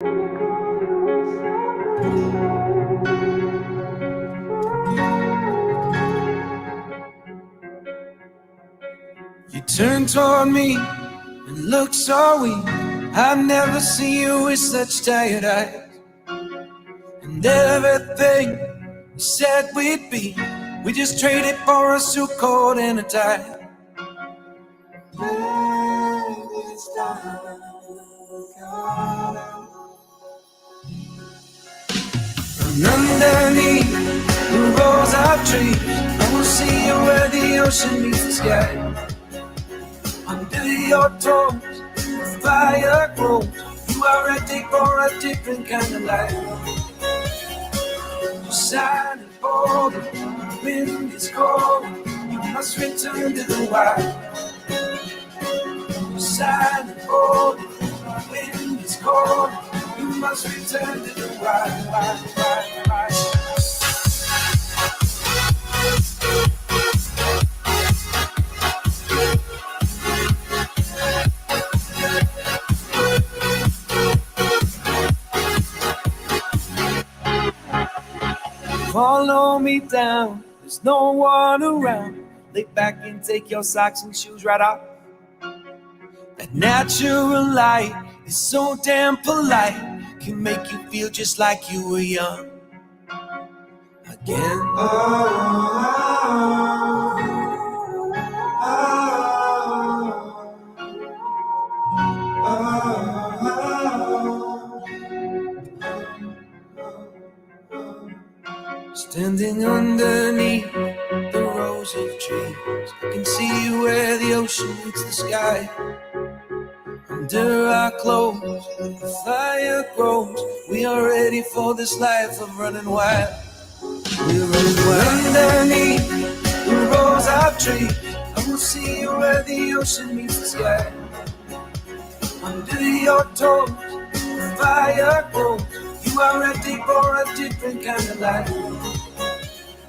You turned toward me and looked so weak. I've never seen you with such tired eyes. And everything you said we'd be, we just traded for a suit coat and a tie. And underneath the rows of trees, I will see you where the ocean meets the sky. Under your toes, the fire grows. You are ready for a different kind of life. You're silent for the wind is cold. You must return to the wild. You're silent for the wind is cold. You must return to the wild. Follow me down, there's no one around. Lay back and take your socks and shoes right off. That natural light is so damn polite, can make you feel just like you were young again. Standing underneath the rows of trees, I can see where the ocean meets the sky. Under our clothes, the fire grows. We are ready for this life of running wild. We're running wild. Underneath the rows of trees, I will see you where the ocean meets the sky. Under your toes, the fire grows. You are ready for a different kind of life.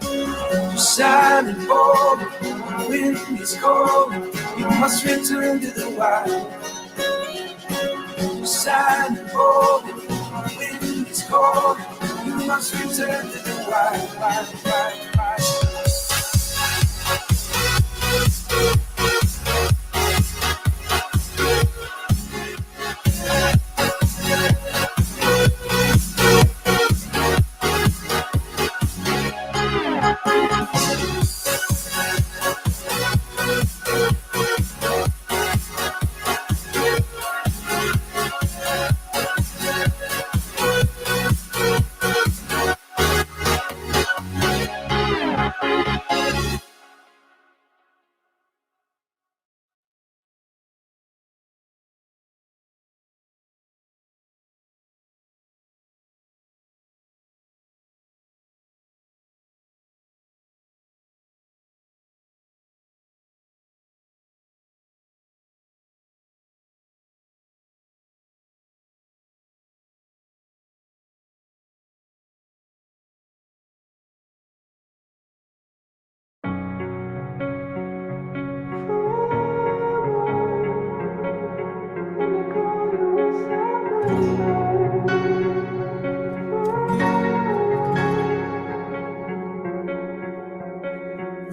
You're silent for the wind is cold. You must return to the wild. You're silent for the wind is cold. You must return to the wild.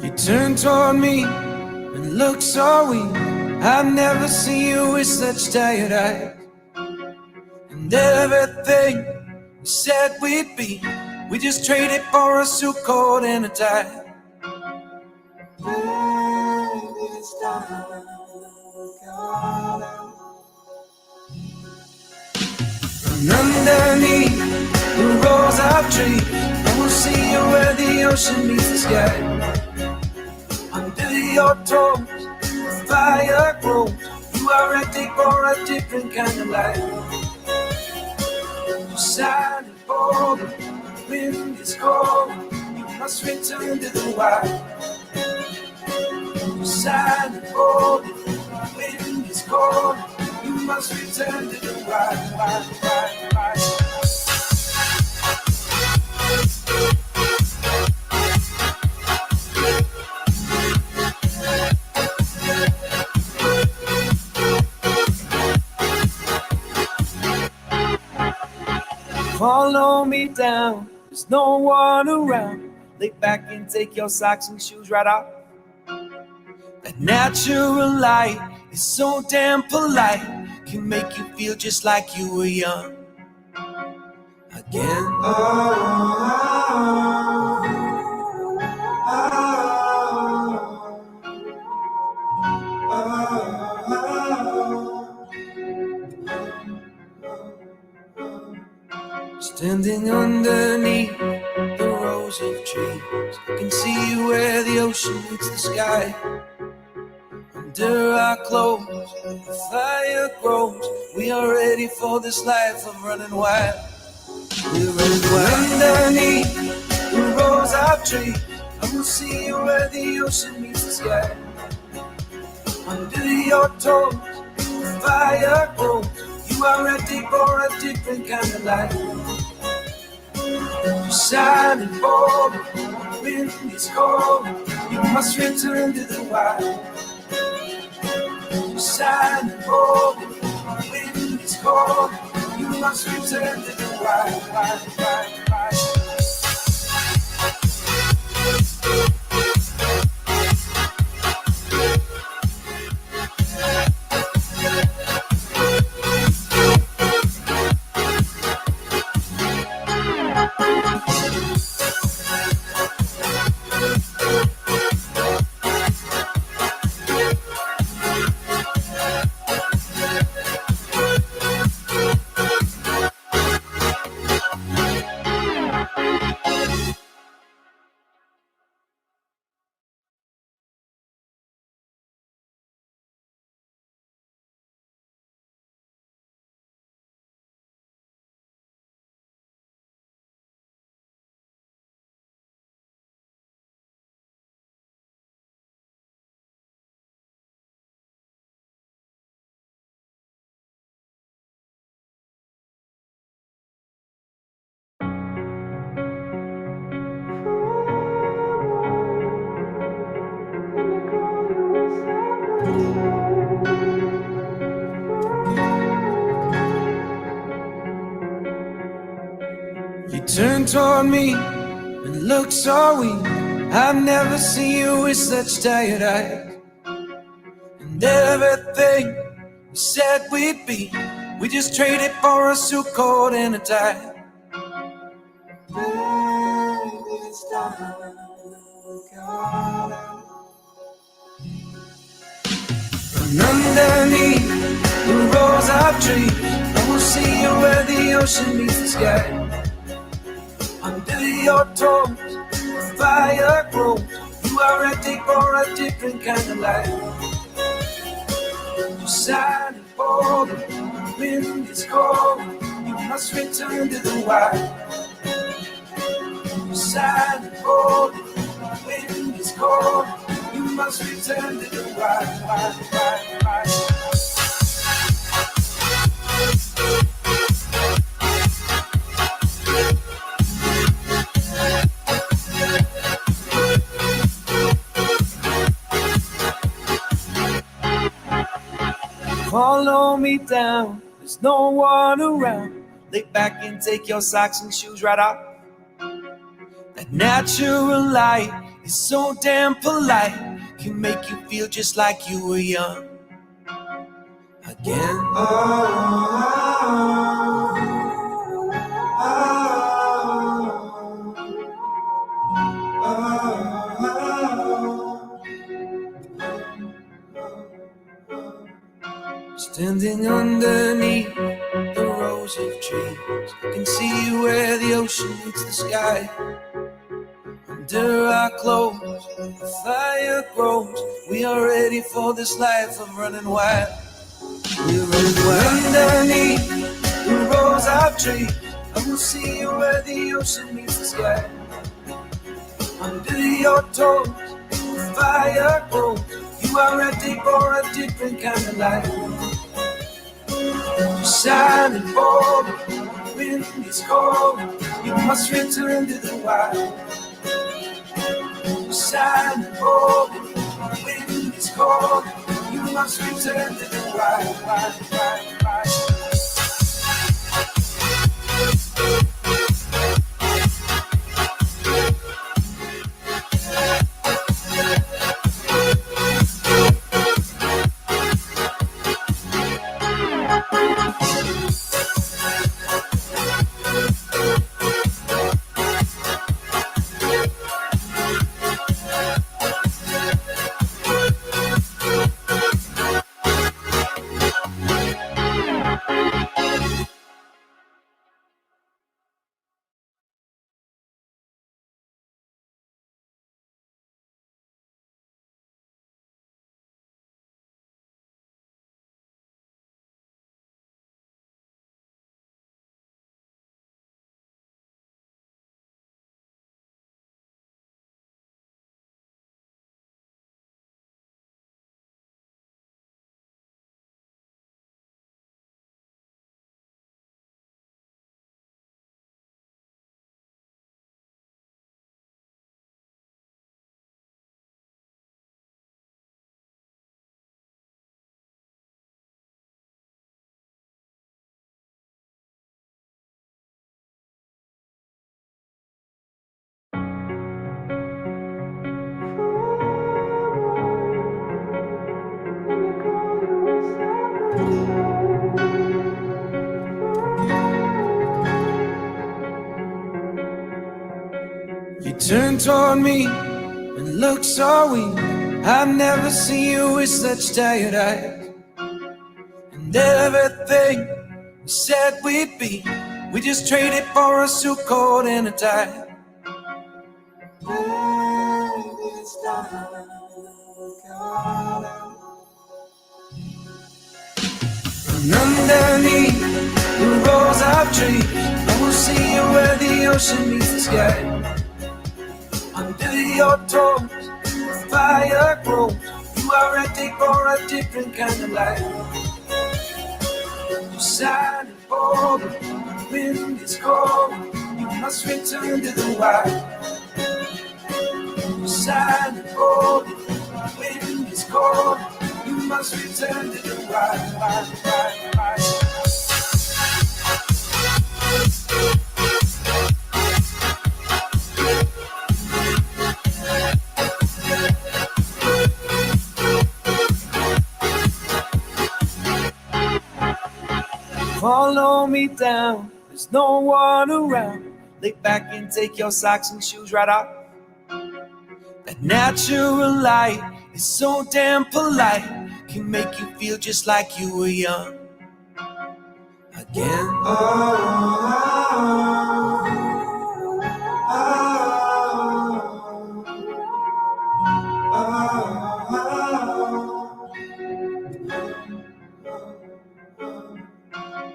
You turned toward me and looked so weak. I've never seen you with such tired eyes. And everything we said we'd be, we just traded for a suit coat and a tie. And underneath the rows of trees, I will see you where the ocean meets the sky. Under your toes, the fire grows. You are ready for a different kind of life. You're silent for the wind is cold. You must return to the wild. You're silent for the wind is cold. You must return to the wild. Follow me down, there's no one around. Lay back and take your socks and shoes right off. That natural light is so damn polite, can make you feel just like you were young again. Standing underneath the rows of trees, I can see where the ocean meets the sky. Under our clothes, the fire grows. We are ready for this life of running wild. We're running wild. Underneath the rows of trees, I will see you where the ocean meets the sky. Under your toes, the fire grows. You are ready for a different kind of life. You're shining forward, the wind is cold. You must return to the wild. You're shining forward, the wind is cold. You must return to the wild, wild, wild, wild. You turn toward me and look so weak. I've never seen you with such tired eyes. And everything we said we'd be, we just traded for a suit coat and a tie. And underneath the rows of trees, I will see you where the ocean meets the sky. Under your toes, the fire grows. You are ready for a different kind of life. You're shining forward, the wind is cold. You must return to the wild. You're shining forward, the wind is cold. You must return to the wild, wild, wild, wild. Follow me down, there's no one around. Lay back and take your socks and shoes right off. That natural light is so damn polite, can make you feel just like you were young again. Standing underneath the rows of trees, I can see where the ocean meets the sky. Under our clothes, the fire grows. We are ready for this life of running wild. We're running wild. Underneath the rows of trees, I will see you where the ocean meets the sky. Under your toes, the fire grows. You are ready for a different kind of life. You're shining forward, the wind is cold. You must return to the wild. You're shining forward, the wind is cold. You must return to the wild, wild, wild, wild. turn toward me and look so weak. I've never seen you with such tired eyes. And everything we said we'd be, we just traded for a suit coat and a tie. And underneath the rows of trees, I will see you where the ocean meets the sky. Under your toes, the fire grows. You are ready for a different kind of life. You're silent for the wind is cold. You must return to the wild. You're silent for the wind is cold. You must return to the wild, wild, wild, wild. Follow me down, there's no one around. Lay back and take your socks and shoes right off. That natural light is so damn polite, can make you feel just like you were young again.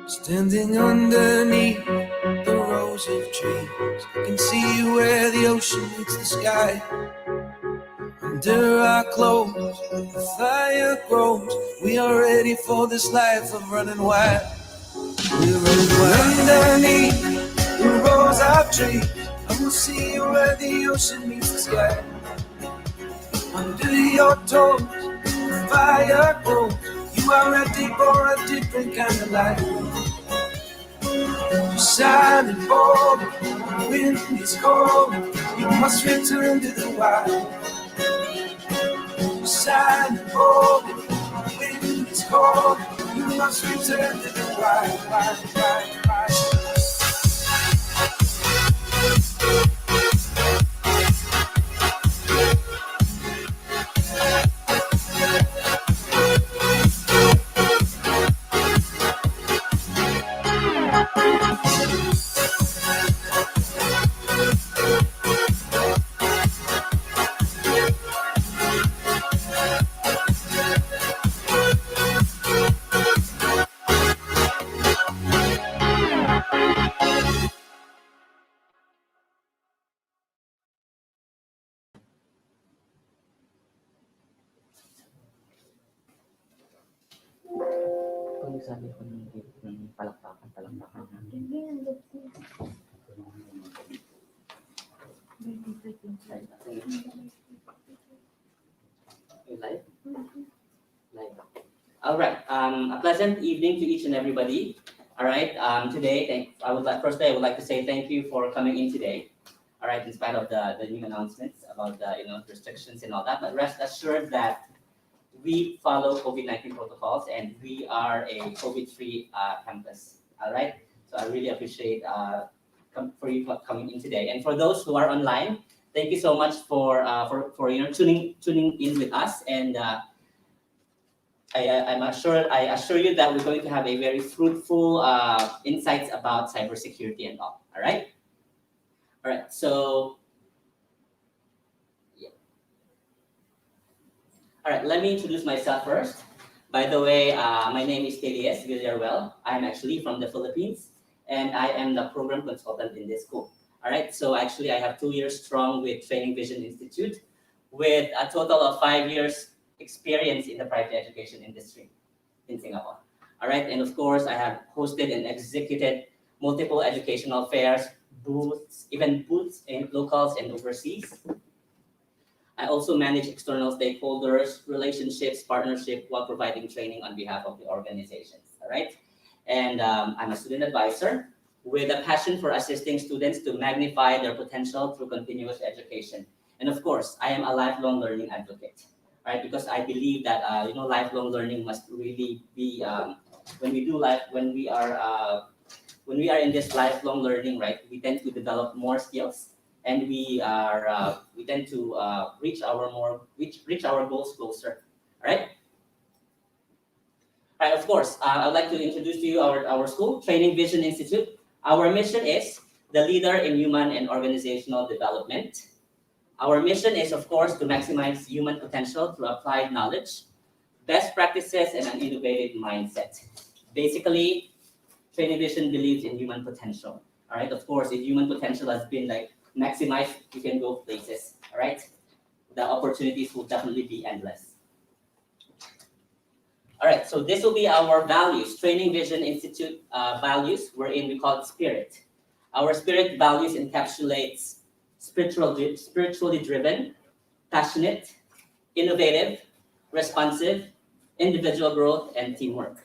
Standing underneath the rows of trees, I can see where the ocean meets the sky. Under our clothes, the fire grows. We are ready for this life of running wild. We're running wild. Underneath the rows of trees, I will see you where the ocean meets the sky. Under your toes, the fire grows. You are ready for a different kind of life. You're silent for the wind is cold. You must return to the wild. You're silent for the wind is cold. You must return to the wild, wild, wild, wild. Kung sabi ko ng palakpakan natin. Live? Live. All right. A pleasant evening to each and everybody. All right. Today, I would like to say thank you for coming in today. All right. In spite of the new announcements about the restrictions and all that, but rest assured that we follow COVID-19 protocols and we are a COVID-free campus. All right. So I really appreciate for you coming in today. And for those who are online, thank you so much for tuning in with us. And I assure you that we're going to have a very fruitful insights about cybersecurity and all. All right. All right. So. All right, let me introduce myself first. By the way, my name is Elias Villarreal. I'm actually from the Philippines, and I am the program consultant in this school. All right, so actually I have 2 years strong with Training Vision Institute, with a total of 5 years experience in the private education industry in Singapore. All right, and of course I have hosted and executed multiple educational fairs, booths in locals and overseas. I also manage external stakeholders, relationships, partnership while providing training on behalf of the organizations. All right. And I'm a student advisor with a passion for assisting students to magnify their potential through continuous education. And of course, I am a lifelong learning advocate, right? Because I believe that lifelong learning must really be when we are in this lifelong learning, right? We tend to develop more skills, and we tend to reach our goals closer. All right. All right. Of course, I'd like to introduce to you our school, Training Vision Institute. Our mission is the leader in human and organizational development. Our mission is, of course, to maximize human potential through applied knowledge, best practices, and an innovative mindset. Basically, Training Vision believes in human potential. All right. Of course, if human potential has been maximized, you can go places. All right. The opportunities will definitely be endless. All right. So this will be our values. Training Vision Institute values, wherein we call it spirit. Our spirit values encapsulates spiritually driven, passionate, innovative, responsive, individual growth, and teamwork.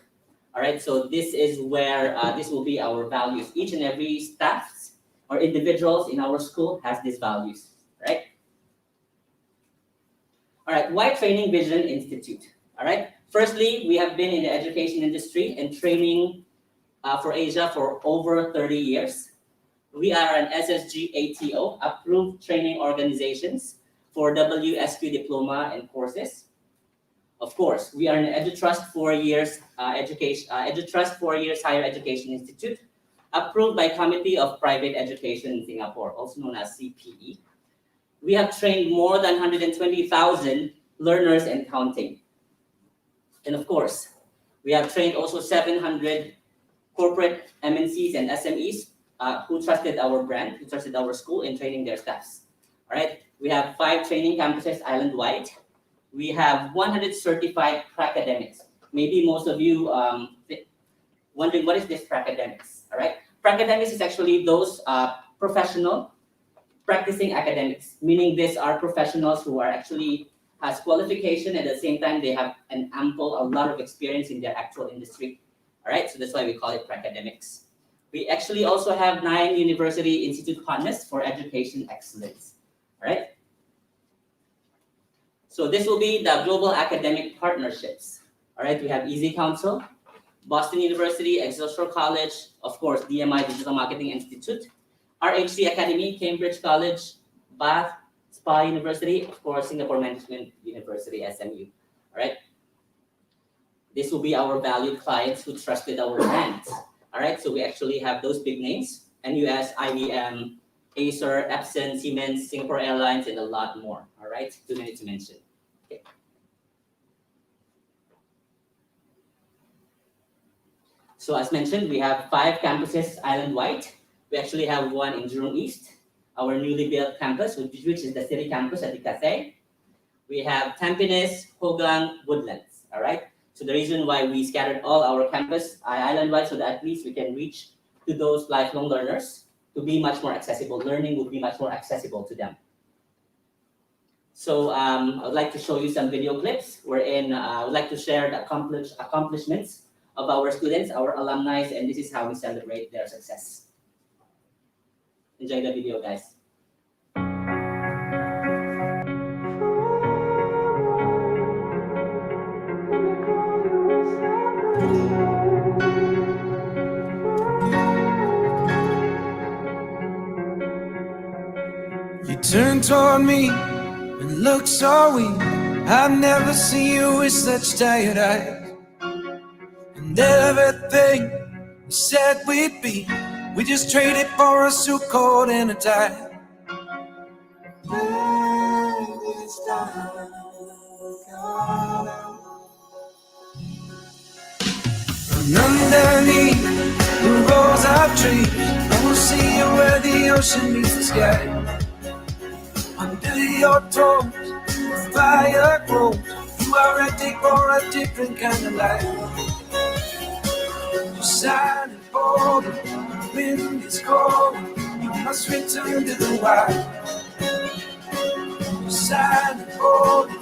All right, so this is where this will be our values. Each and every staff or individuals in our school has these values, right? All right, why Training Vision Institute? All right, firstly, we have been in the education industry and training for Asia for over 30 years. We are an SSG ATO, approved training organizations for WSQ Diploma and courses. Of course, we are an EduTrust 4 years EduTrust 4 years Higher Education Institute, approved by Committee of Private Education in Singapore, also known as CPE. We have trained more than 120,000 learners and counting. And of course, we have trained also 700 corporate MNCs and SMEs who trusted our brand, who trusted our school in training their staffs. All right, we have 5 training campuses island-wide. We have 100 certified academics. Maybe most of you wondering what is this academics? All right, academics is actually those professional practicing academics, meaning these are professionals who are actually has qualification and at the same time they have a lot of experience in their actual industry. All right, so that's why we call it academics. We actually also have 9 university institute partners for education excellence. All right. So this will be the global academic partnerships. All right, we have ECCouncil, Boston University, Excelsior College, of course, DMI Digital Marketing Institute, RHC Academy, Cambridge College, Bath, Spa University, of course, Singapore Management University, SMU. All right. This will be our valued clients who trusted our brands. All right, so we actually have those big names, NUS, IBM, Acer, Epson, Siemens, Singapore Airlines, and a lot more. All right, too many to mention. Okay. So as mentioned, we have 5 campuses island-wide. We actually have one in Jurong East, our newly built campus, which is the city campus at Cathay. We have Tampines, Hogang, Woodlands. All right. So the reason why we scattered all our campus island-wide so that at least we can reach to those lifelong learners to be much more accessible. Learning will be much more accessible to them. So I would like to show you some video clips wherein I would like to share the accomplishments of our students, our alumni, and this is how we celebrate their success. Enjoy the video, guys. You turn toward me and look so weak. I've never seen you with such tired eyes. And everything we said we'd be, we just traded for a suit coat and a tie. And underneath the rows of trees, I will see you where the ocean meets the sky. Under your toes, the fire grows. You are ready for a different kind of life. You're silent for the wind is cold. You must return to the wild. You're silent for the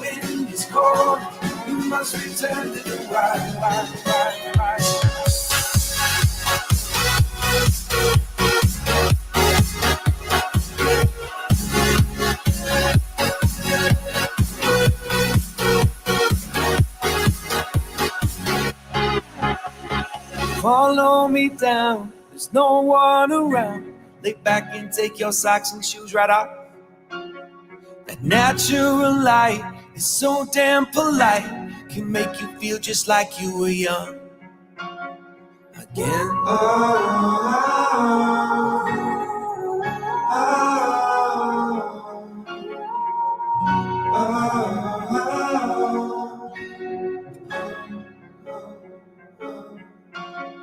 wind is cold. You must return to the wild, wild, wild, wild. Follow me down, there's no one around. Lay back and take your socks and shoes right off. That natural light is so damn polite, can make you feel just like you were young again.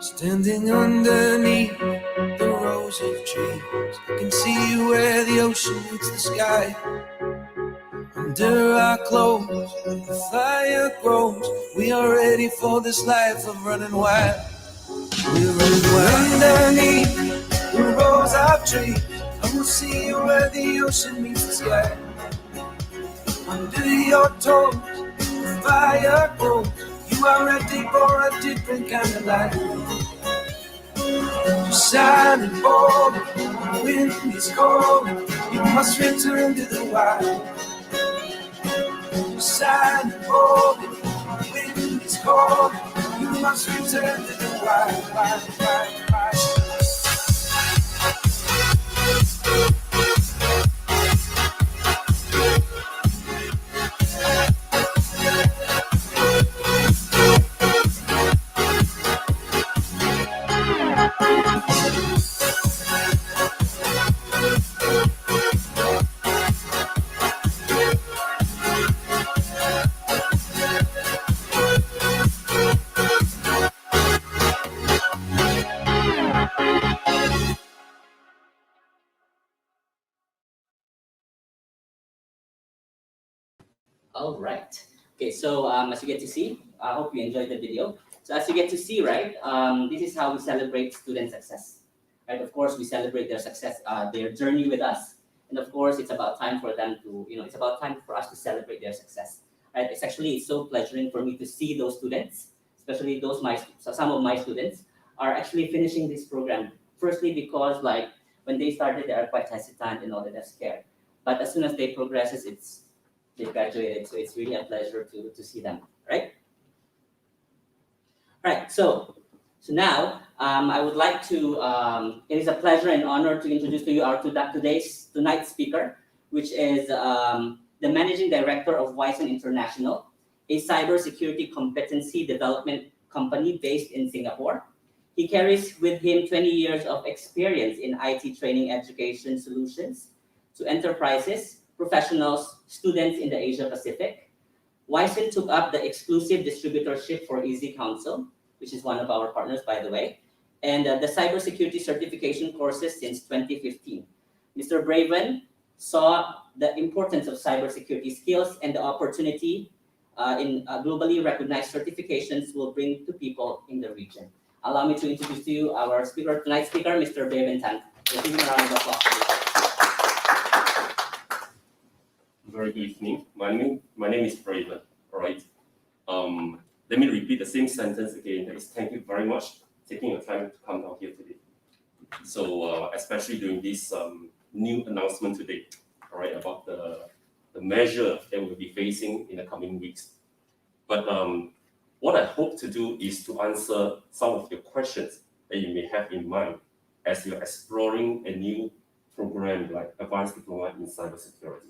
Standing underneath the rows of trees, I can see where the ocean meets the sky. Under our clothes, the fire grows. We are ready for this life of running wild. We're running wild. Underneath the rows of trees, I will see you where the ocean meets the sky. Under your toes, the fire grows. You are ready for a different kind of life. You're shining bold, the wind is cold. You must return to the wild. You're shining bold, the wind is cold. You must return to the wild, wild, wild, wild. All right. Okay, so as you get to see, I hope you enjoyed the video. So as you get to see, right, this is how we celebrate student success. Right, of course, we celebrate their success, their journey with us. And of course, it's about time for them to, it's about time for us to celebrate their success. Right, it's so pleasuring for me to see those students, especially some of my students are actually finishing this program. Firstly, because like when they started, they are quite hesitant and all that, they're scared. But as soon as they progresses, they graduated, so it's really a pleasure to see them, right? Right, so now I would like to, it is a pleasure and honor to introduce to you our tonight's speaker, which is the Managing Director of Wyson International, a cybersecurity competency development company based in Singapore. He carries with him 20 years of experience in IT training education solutions to enterprises, professionals, students in the Asia Pacific. Wyson took up the exclusive distributorship for ECCouncil, which is one of our partners, by the way, and the cybersecurity certification courses since 2015. Mr. Braven saw the importance of cybersecurity skills and the opportunity in globally recognized certifications will bring to people in the region. Allow me to introduce to you our tonight's speaker, Mr. Braven Tan. Let's give him a round of applause. Very good evening. My name is Braven. All right. Let me repeat the same sentence again. That is, thank you very much for taking your time to come down here today. So especially during this new announcement today, all right, about the measure that we'll be facing in the coming weeks. But what I hope to do is to answer some of your questions that you may have in mind as you're exploring a new program like Advanced Diploma in Cybersecurity.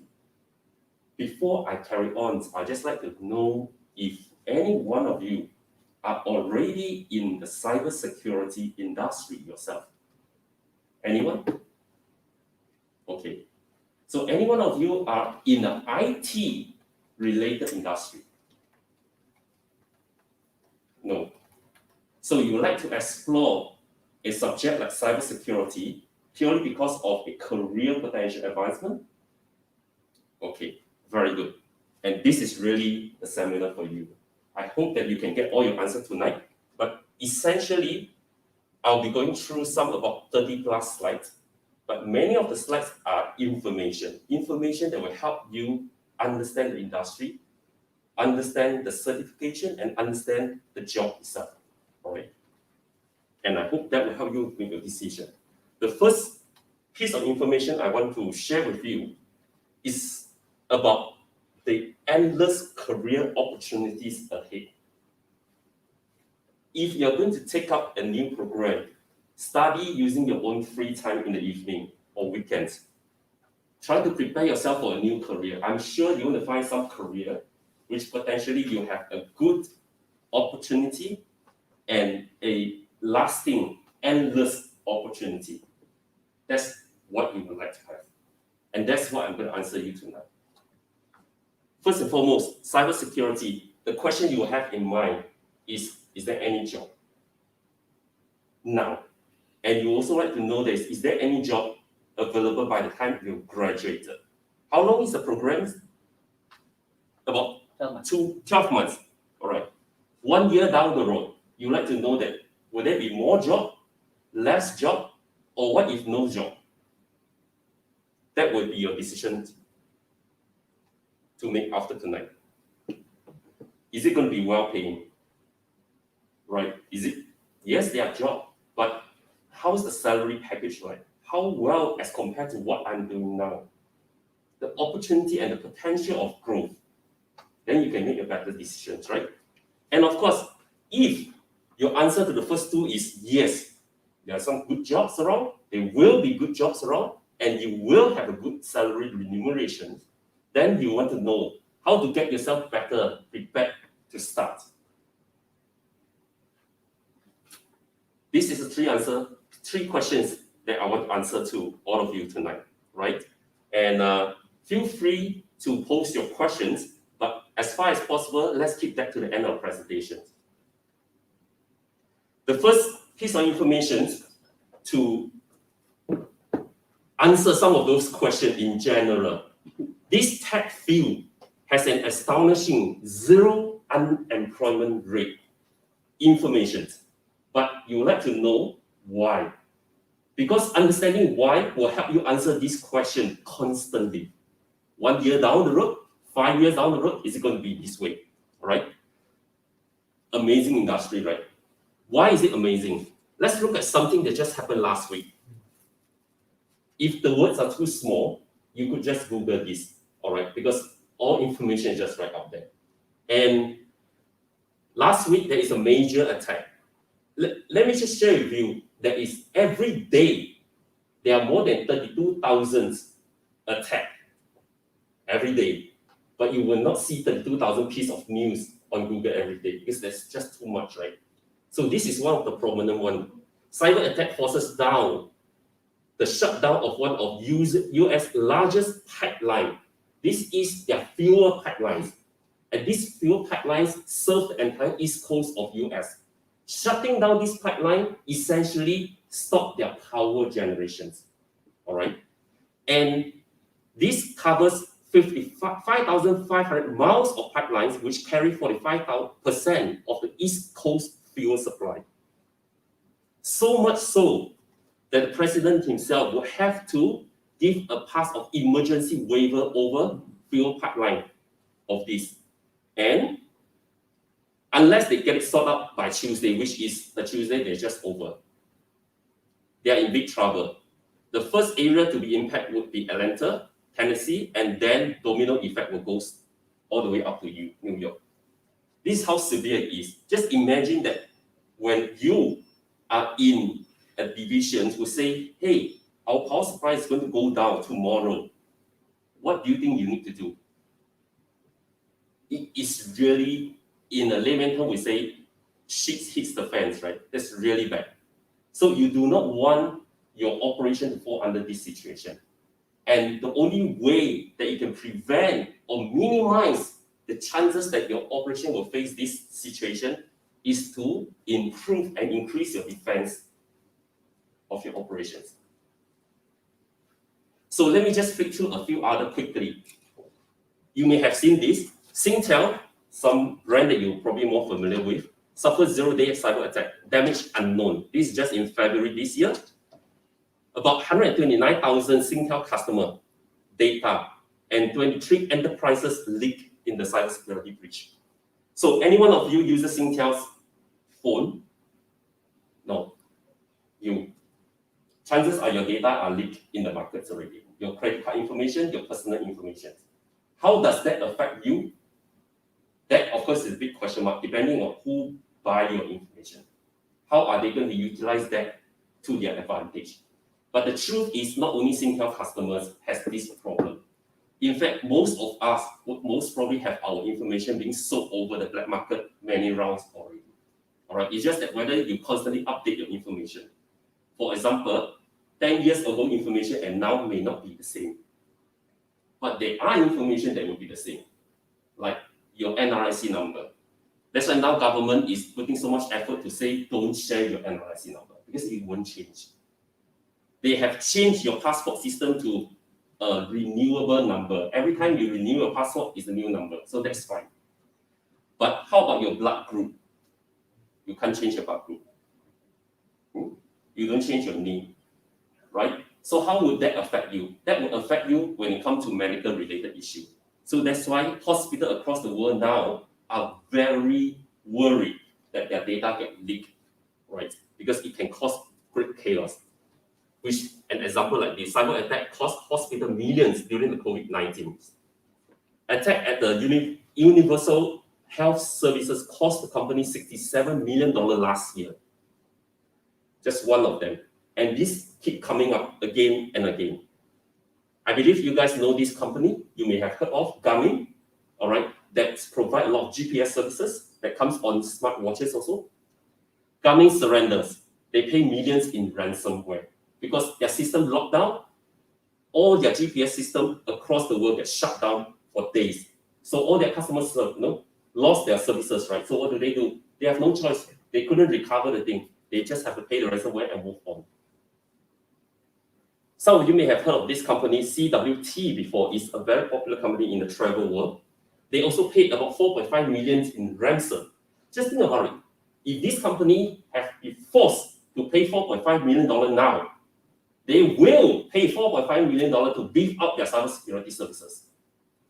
Before I carry on, I'd just like to know if any one of you are already in the cybersecurity industry yourself. Anyone? Okay. So any one of you are in an IT related industry? No. So you would like to explore a subject like cybersecurity purely because of a career potential advancement? Okay. Very good. And this is really the seminar for you. I hope that you can get all your answers tonight. But essentially, I'll be going through some about 30 plus slides. But many of the slides are information that will help you understand the industry, understand the certification, and understand the job itself. All right. And I hope that will help you make your decision. The first piece of information I want to share with you is about the endless career opportunities ahead. If you're going to take up a new program, Study using your own free time in the evening or weekends. Try to prepare yourself for a new career. I'm sure you're going to find some career which potentially you have a good opportunity and a lasting, endless opportunity. That's what you would like to have. And that's what I'm going to answer you tonight. First and foremost, cybersecurity, the question you will have in mind is there any job? Now, and you also like to know this, is there any job available by the time you graduated? How long is the program? About 12 months. All right. 1 year down the road, you like to know that will there be more job, less job, or what if no job? That will be your decision to make after tonight. Is it going to be well paying? Right? Is it? Yes, there are jobs, but how's the salary package like? How well as compared to what I'm doing now? The opportunity and the potential of growth. Then you can make a better decisions, right? And of course, if your answer to the first two is yes, there are some good jobs around, there will be good jobs around, and you will have a good salary remuneration, then you want to know how to get yourself better prepared to start. This is the three questions that I want to answer to all of you tonight, right? And feel free to post your questions, but as far as possible, let's keep that to the end of the presentation. The first piece of information to answer some of those questions in general. This tech field has an astonishing zero unemployment rate information, but you would like to know why. Because understanding why will help you answer this question constantly. 1 year down the road, 5 years down the road, is it going to be this way? All right? Amazing industry, right? Why is it amazing? Let's look at something that just happened last week. If the words are too small, you could just Google this, all right? Because all information is just right out there. And last week, there is a major attack. Let me just share with you, that is every day, there are more than 32,000 attacks every day. But you will not see 32,000 pieces of news on Google every day because there's just too much, right? So this is one of the prominent ones. Cyber attack forces down the shutdown of one of US largest pipeline. This is their fuel pipelines. And these fuel pipelines serve the entire east coast of US. Shutting down this pipeline essentially stopped their power generations. All right? And this covers 5,500 miles of pipelines, which carry 45% of the East Coast fuel supply. So much so that the president himself will have to give a pass of emergency waiver over fuel pipeline of this. And unless they get it sorted out by Tuesday, which is the Tuesday they're just over, they are in big trouble. The first area to be impacted would be Atlanta, Tennessee, and then domino effect will go all the way up to New York. This is how severe it is. Just imagine that when you are in a division who say, hey, our power supply is going to go down tomorrow. What do you think you need to do? It is really, in a layman term, we say, shit hits the fans, right? That's really bad. So you do not want your operation to fall under this situation. And the only way that you can prevent or minimize the chances that your operation will face this situation is to improve and increase your defense of your operations. So let me just flick through a few other quickly. You may have seen this. Singtel, some brand that you're probably more familiar with, suffered 0-day cyber attack, damage unknown. This is just in February this year. About 129,000 Singtel customer data and 23 enterprises leaked in the cybersecurity breach. So any one of you uses Singtel's phone? No. You. Chances are your data are leaked in the markets already. Your credit card information, your personal information. How does that affect you? That, of course, is a big question mark, depending on who buy your information. How are they going to utilize that to their advantage. But the truth is, not only Singtel customers has this problem. In fact, most of us would most probably have our information being sold over the black market many rounds already. All right, it's just that whether you constantly update your information. For example, 10 years ago information and now may not be the same. But there are information that will be the same, like your NRIC number. That's why now government is putting so much effort to say don't share your NRIC number because it won't change. They have changed your passport system to a renewable number. Every time you renew your passport, it's a new number, so that's fine. But how about your blood group? You can't change your blood group. You don't change your name, right? So how would that affect you? That would affect you when it comes to medical related issue. So that's why hospitals across the world now are very worried that their data get leaked, right? Because it can cause great chaos. Which an example like this, cyber attack cost hospital millions during the COVID-19. Attack at the Universal Health Services cost the company $67 million last year. Just one of them. And this keep coming up again and again. I believe you guys know this company. You may have heard of Garmin, all right, that provide a lot of GPS services that comes on smartwatches also. Garmin surrenders. They pay millions in ransomware because their system locked down. All their GPS system across the world get shut down for days. So all their customers lost their services, right? So what do? They have no choice. They couldn't recover the thing. They just have to pay the ransomware and move on. Some of you may have heard of this company, CWT, before. It's a very popular company in the travel world. They also paid about 4.5 million in ransom. Just think about it. If this company have been forced to pay $4.5 million now, they will pay $4.5 million to beef up their cybersecurity services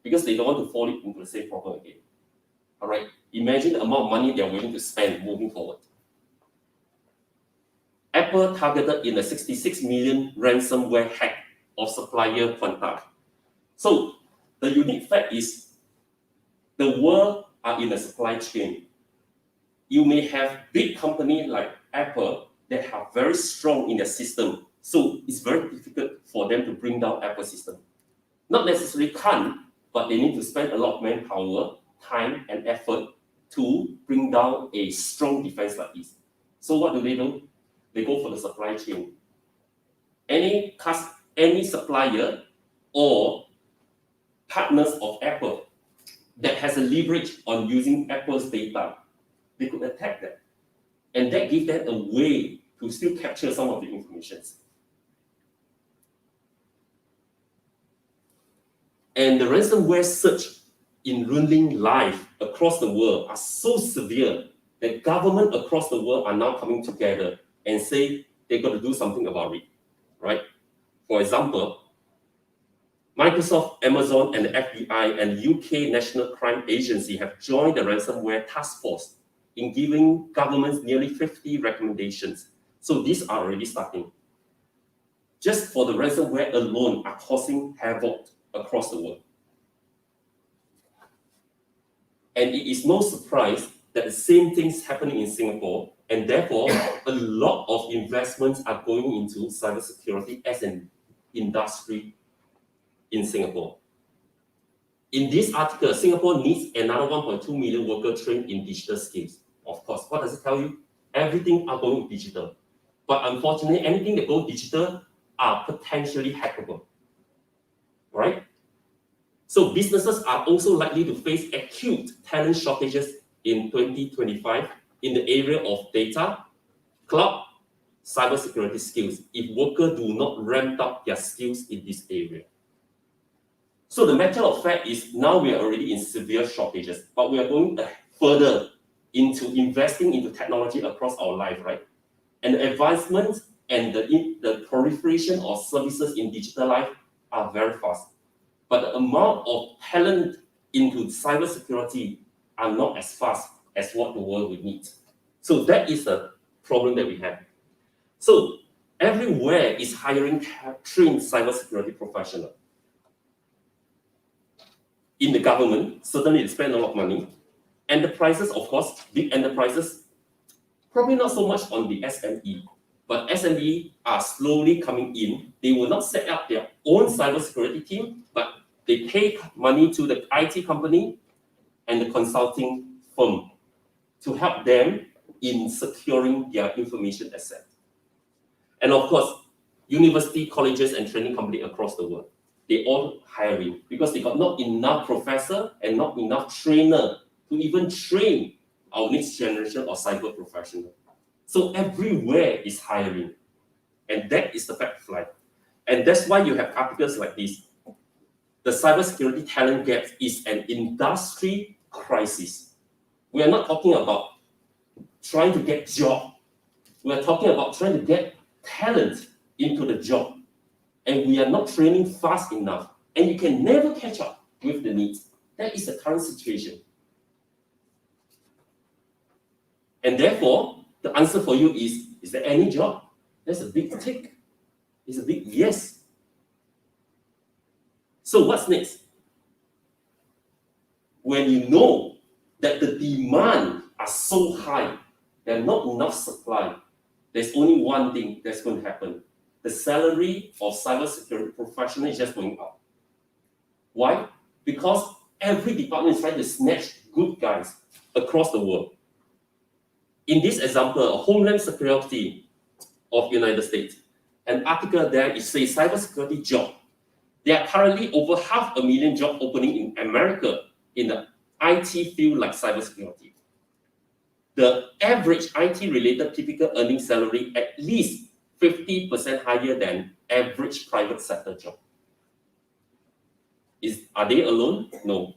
because they don't want to fall into the same problem again. All right. Imagine the amount of money they're willing to spend moving forward. Apple targeted in a 66 million ransomware hack of supplier Quanta. So the unique fact is the world are in a supply chain. You may have big companies like Apple that are very strong in their system. So it's very difficult for them to bring down Apple system. Not necessarily can't, but they need to spend a lot of manpower, time, and effort to bring down a strong defense like this. So what do? They go for the supply chain. Any supplier or partners of Apple that has a leverage on using Apple's data, they could attack that. And that gives them a way to still capture some of the information. And the ransomware surge in ruling life across the world are so severe that government across the world are now coming together and say they've got to do something about it, right? For example, Microsoft, Amazon, and the FBI and UK National Crime Agency have joined the ransomware task force in giving governments nearly 50 recommendations. So these are already starting. Just for the ransomware alone are causing havoc across the world. And it is no surprise that the same things happening in Singapore, and therefore a lot of investments are going into cybersecurity as an industry in Singapore. In this article, Singapore needs another 1.2 million workers trained in digital skills. Of course, what does it tell you? Everything are going digital. But unfortunately, anything that goes digital are potentially hackable, right? So businesses are also likely to face acute talent shortages in 2025 in the area of data, cloud, cybersecurity skills if workers do not ramp up their skills in this area. So the matter of fact is now we are already in severe shortages, but we are going further into investing into technology across our life, right? And the advancements and the proliferation of services in digital life are very fast. But the amount of talent into cybersecurity are not as fast as what the world would need. So that is the problem that we have. So everywhere is hiring trained cybersecurity professionals. In the government, certainly they spend a lot of money. Enterprises, of course, big enterprises, probably not so much on the SME, but SME are slowly coming in. They will not set up their own cybersecurity team, but they pay money to the IT company and the consulting firm to help them in securing their information asset. And of course, university, colleges, and training companies across the world, they all hiring because they got not enough professor and not enough trainer to even train our next generation of cyber professional. So everywhere is hiring. And that is the fact of life. And that's why you have articles like this. The cybersecurity talent gap is an industry crisis. We are not talking about trying to get job. We are talking about trying to get talent into the job. And we are not training fast enough. And you can never catch up with the needs. That is the current situation. And therefore, the answer for you is there any job? That's a big tick. It's a big yes. So what's next? When you know that the demand are so high, there are not enough supply, there's only one thing that's going to happen. The salary of cybersecurity professional is just going up. Why? Because every department is trying to snatch good guys across the world. In this example, Homeland Security of United States, an article there it says cybersecurity job. There are currently over 500,000 job opening in America in the IT field like cybersecurity. The average IT-related typical earning salary at least 50% higher than average private sector job. Are they alone? No.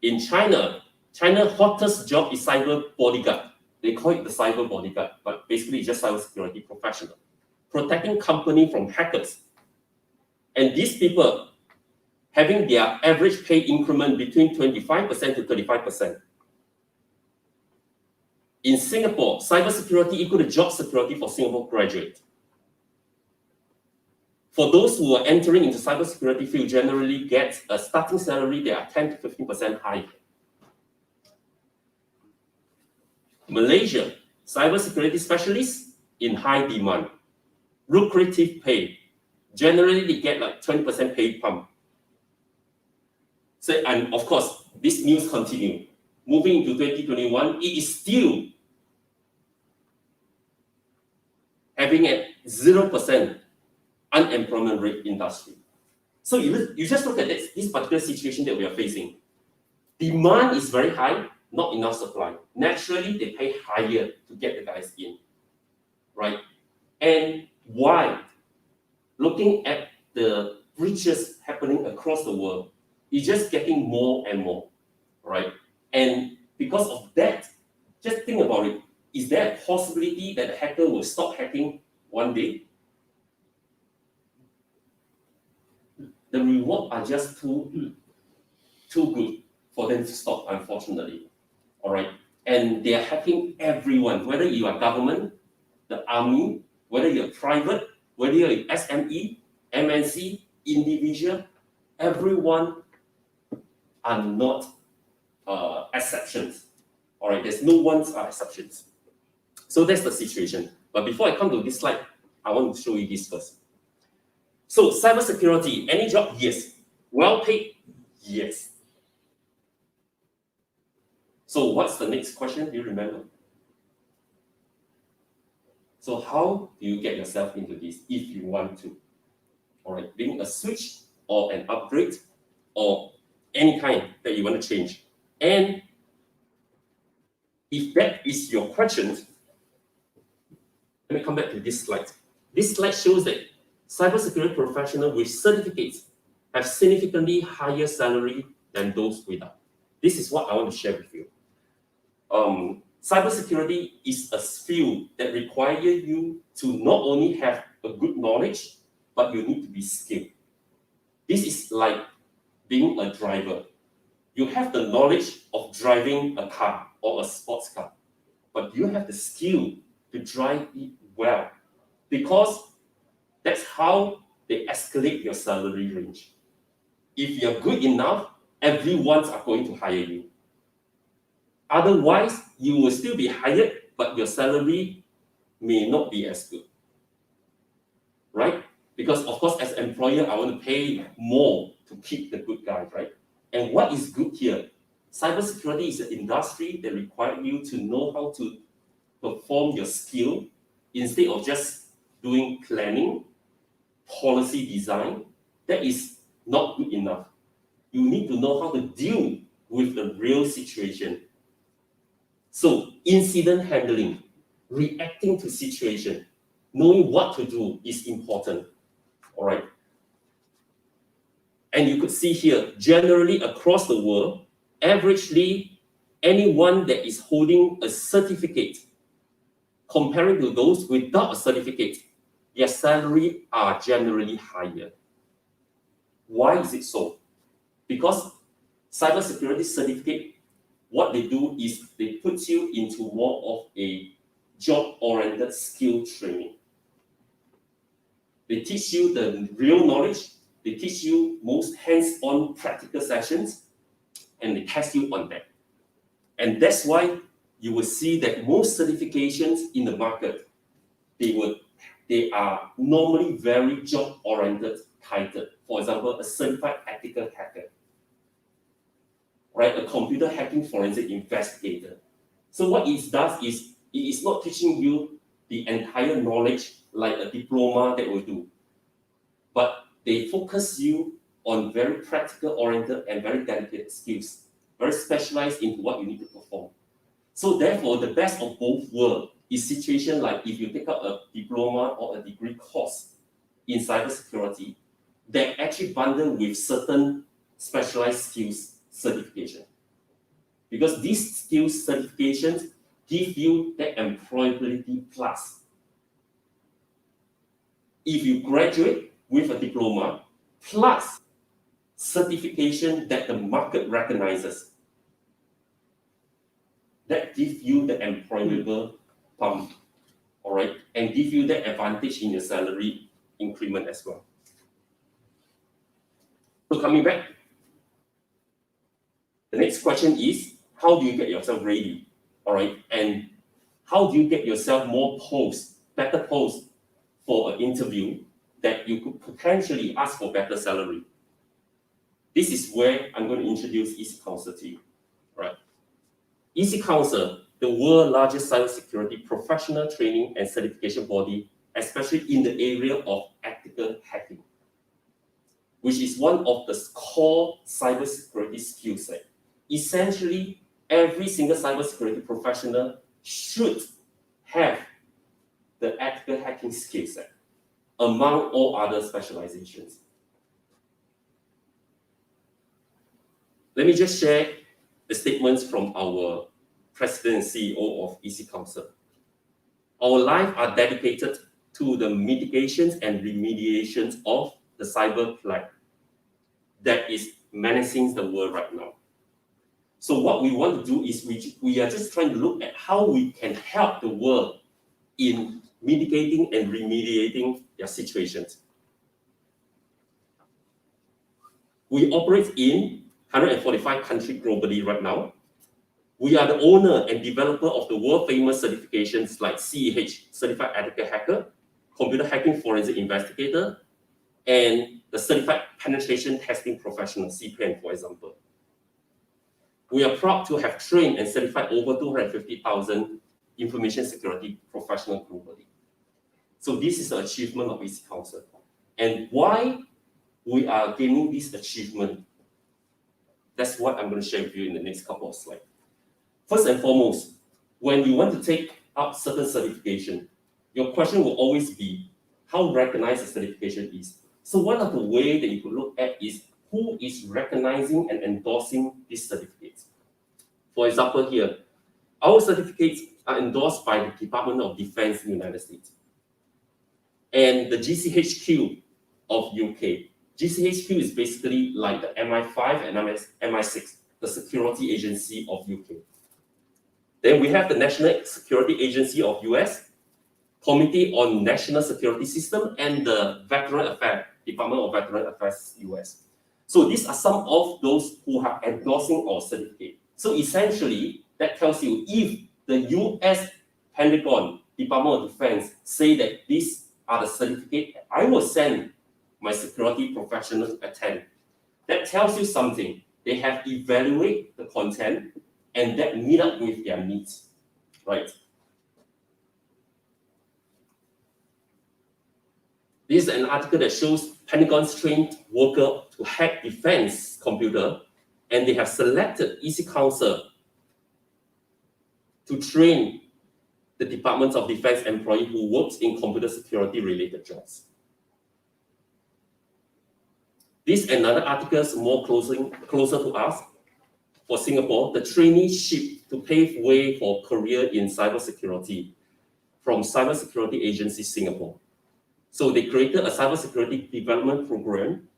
In China hottest job is cyber bodyguard. They call it the cyber bodyguard, but basically it's just cybersecurity professional, protecting company from hackers. And these people having their average pay increment between 25% to 35%. In Singapore, cybersecurity equal to job security for Singapore graduate. For those who are entering into cybersecurity field, generally get a starting salary that are 10 to 15% higher. Malaysia, cybersecurity specialists in high demand, lucrative pay. Generally, they get like 20% pay pump. So, and of course, this news continue. Moving into 2021, it is still having a 0% unemployment rate industry. So you just look at this particular situation that we are facing. Demand is very high, not enough supply. Naturally, they pay higher to get the guys in, right? And why? Looking at the breaches happening across the world, it's just getting more and more, right? And because of that, just think about it. Is there a possibility that the hacker will stop hacking one day? The rewards are just too good for them to stop, unfortunately. All right. And they are hacking everyone, whether you are government, the army, whether you're private, whether you're SME, MNC, individual, everyone are not exceptions. All right. There's no one's are exceptions. So that's the situation. But before I come to this slide, I want to show you this first. So cybersecurity, any job? Yes. Well paid? Yes. So what's the next question? Do you remember? So how do you get yourself into this if you want to? All right, being a switch or an upgrade or any kind that you want to change. And if that is your question, let me come back to this slide. This slide shows that cybersecurity professionals with certificates have significantly higher salary than those without. This is what I want to share with you. Cybersecurity is a field that requires you to not only have a good knowledge, but you need to be skilled. This is like being a driver. You have the knowledge of driving a car or a sports car, but you have the skill to drive it well, because that's how they escalate your salary range. If you're good enough, everyone's are going to hire you. Otherwise, you will still be hired, but your salary may not be as good. right? Because of course, as an employer, I want to pay more to keep the good guys, right? And what is good here? Cybersecurity is an industry that requires you to know how to perform your skill instead of just doing planning, policy design. That is not good enough. You need to know how to deal with the real situation. So incident handling, reacting to situation, knowing what to do is important, all right? And you could see here, generally across the world, averagely, anyone that is holding a certificate, comparing to those without a certificate, their salary are generally higher. Why is it so? Because cybersecurity certificate, what they do is they put you into more of a job-oriented skill training. They teach you the real knowledge, they teach you most hands-on practical sessions, and they test you on that. And that's why you will see that most certifications in the market, they are normally very job-oriented titled. For example, a certified ethical hacker, right? A computer hacking forensic investigator. So what it does is, it is not teaching you the entire knowledge like a diploma that will do, but they focus you on very practical oriented and very dedicated skills, very specialized into what you need to perform. So therefore, the best of both worlds is situation like if you take up a diploma or a degree course in cybersecurity that actually bundle with certain specialized skills certification. Because these skills certifications give you that employability plus. If you graduate with a diploma plus certification that the market recognizes, that gives you the employable pump, all right, and give you that advantage in your salary increment as well. So coming back, the next question is, how do you get yourself ready, all right, and how do you get yourself more better posts for an interview that you could potentially ask for better salary? This is where I'm going to introduce ECCouncil to you, right? ECCouncil, the world's largest cybersecurity professional training and certification body, especially in the area of ethical hacking, which is one of the core cybersecurity skill set. Essentially, every single cybersecurity professional should have the ethical hacking skill set among all other specializations. Let me just share the statements from our President and CEO of ECCouncil. Our lives are dedicated to the mitigations and remediations of the cyber plague that is menacing the world right now. So what we want to do is we are just trying to look at how we can help the world in mitigating and remediating their situations. We operate in 145 countries globally right now. We are the owner and developer of the world-famous certifications like CEH, Certified Ethical Hacker, Computer Hacking Forensic Investigator, and the Certified Penetration Testing Professional, CPN, for example. We are proud to have trained and certified over 250,000 information security professionals globally. So this is the achievement of ECCouncil. And why we are gaining this achievement, that's what I'm going to share with you in the next couple of slides. First and foremost, when you want to take up certain certification, your question will always be how recognized the certification is. So one of the ways that you could look at is who is recognizing and endorsing these certificates. For example here, our certificates are endorsed by the Department of Defense in the United States and the GCHQ of UK. GCHQ is basically like the MI5 and MI6, the security agency of UK. Then we have the National Security Agency of US, Committee on National Security System, and the Veteran Affairs, Department of Veteran Affairs US. So these are some of those who are endorsing our certificate. So essentially, that tells you if the US Pentagon, Department of Defense say that this are the certificate I will send my security professionals to attend. That tells you something. They have evaluated the content and that meet up with their needs, right? This is an article that shows Pentagon's trained worker to hack defense computer, and they have selected ECCouncil to train the Department of Defense employee who works in computer security related jobs. This another article is more closer to us. For Singapore, the traineeship to pave way for career in cybersecurity from Cybersecurity Agency Singapore. So they created a cybersecurity development program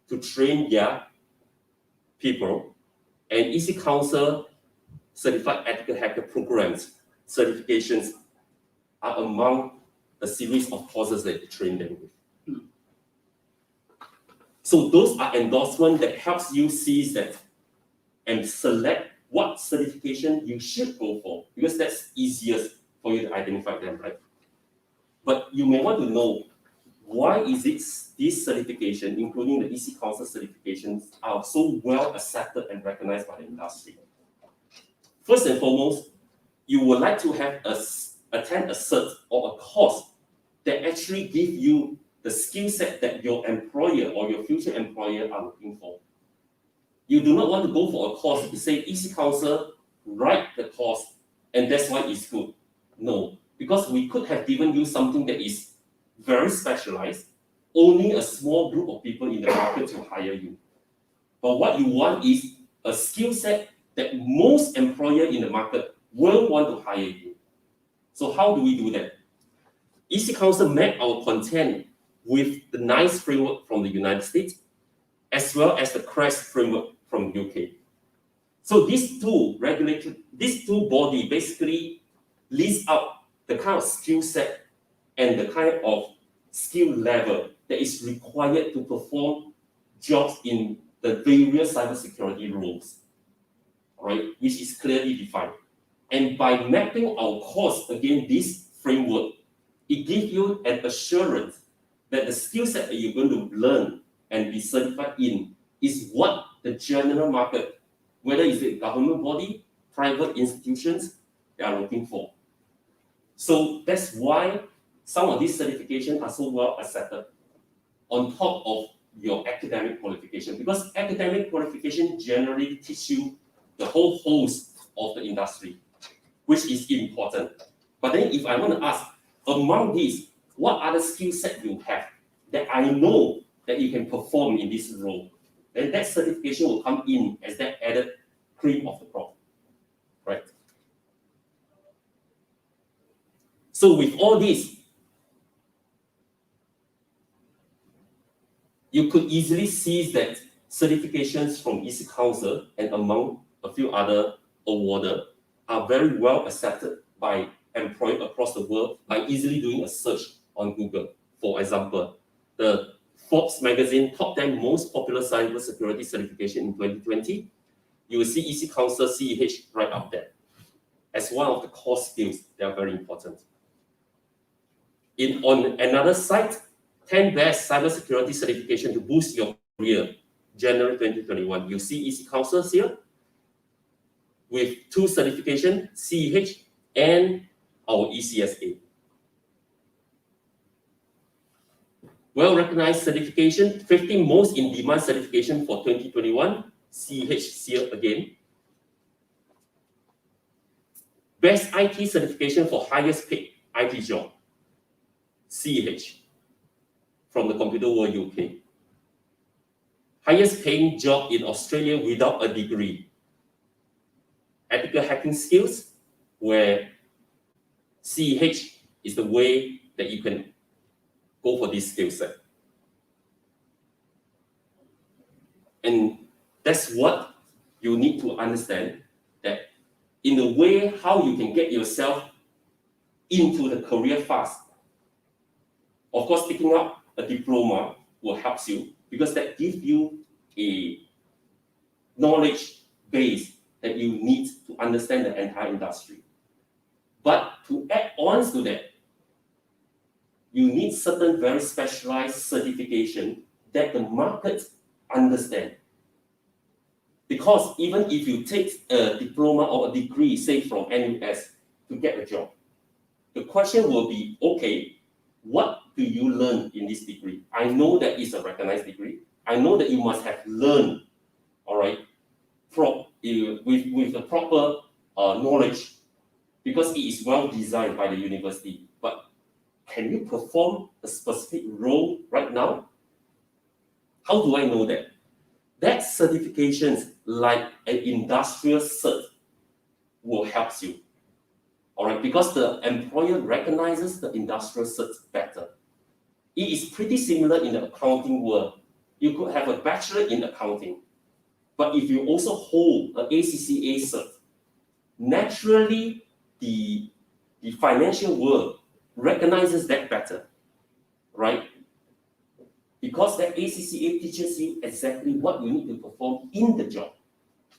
to train their people, and ECCouncil certified ethical hacker programs certifications are among a series of courses that they train them with. So those are endorsements that helps you see that and select what certification you should go for, because that's easiest for you to identify them, right? But you may want to know why is it this certification, including the ECCouncil certifications, are so well accepted and recognized by the industry. First and foremost, you would like to have attend a cert or a course that actually give you the skill set that your employer or your future employer are looking for. You do not want to go for a course to say ECCouncil write the course and that's why it's good. No, because we could have given you something that is very specialized, only a small group of people in the market to hire you. But what you want is a skill set that most employers in the market will want to hire you. So how do we do that? ECCouncil map our content with the NICE framework from the United States, as well as the CREST framework from the UK. So these two body basically list out the kind of skill set and the kind of skill level that is required to perform jobs in the various cybersecurity roles, right? Which is clearly defined. And by mapping our course against this framework, it gives you an assurance that the skill set that you're going to learn and be certified in is what the general market, whether it's a government body, private institutions, they are looking for. So that's why some of these certifications are so well accepted on top of your academic qualification, because academic qualification generally teach you the whole host of the industry, which is important. But then if I want to ask, among these, what other skill set you have that I know that you can perform in this role, then that certification will come in as that added cream of the crop, right? So with all this, you could easily see that certifications from ECCouncil and among a few other awarders are very well accepted by employees across the world by easily doing a search on Google. For example, the Forbes magazine top 10 most popular cybersecurity certification in 2020, you will see ECCouncil CEH right up there as one of the core skills that are very important. On another site, 10 best cybersecurity certification to boost your career, January 2021. You see ECCouncil here with 2 certifications, CEH and our ECSA. Well-recognized certification, 15 most in-demand certification for 2021, CEH here again. Best IT certification for highest paid IT job, CEH from the Computer World UK. Highest paying job in Australia without a degree. Ethical hacking skills, where CEH is the way that you can go for this skill set. And that's what you need to understand, that in the way how you can get yourself into the career fast. Of course, picking up a diploma will help you, because that gives you a knowledge base that you need to understand the entire industry. But to add on to that, you need certain very specialized certification that the market understand. Because even if you take a diploma or a degree, say from NUS, to get a job, the question will be, okay, what do you learn in this degree? I know that it's a recognized degree. I know that you must have learned, all right, with the proper knowledge, because it is well designed by the university. But can you perform a specific role right now? How do I know that? That certifications like an industrial cert will help you. All right, because the employer recognizes the industrial cert better. It is pretty similar in the accounting world. You could have a bachelor in accounting, but if you also hold an ACCA cert, naturally the financial world recognizes that better, right? Because that ACCA teaches you exactly what you need to perform in the job.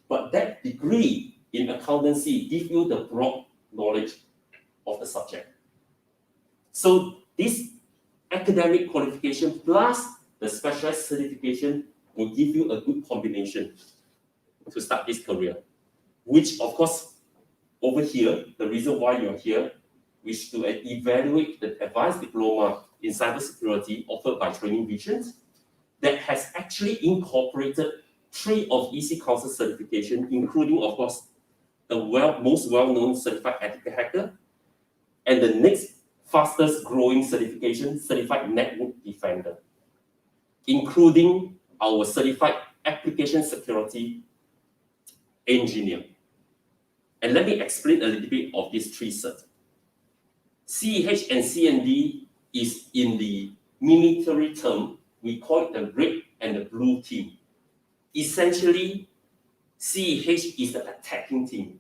But that degree in accountancy gives you the broad knowledge of the subject. So this academic qualification plus the specialized certification will give you a good combination to start this career. Which, of course, over here, the reason why you're here is to evaluate the advanced diploma in cybersecurity offered by Training Visions that has actually incorporated 3 of ECCouncil certification, including, of course, the most well-known certified ethical hacker, and the next fastest growing certification, certified network defender, including our certified application security engineer. And let me explain a little bit of these 3 certs. CEH and CND is in the military term, we call it the red and the blue team. Essentially, CEH is the attacking team.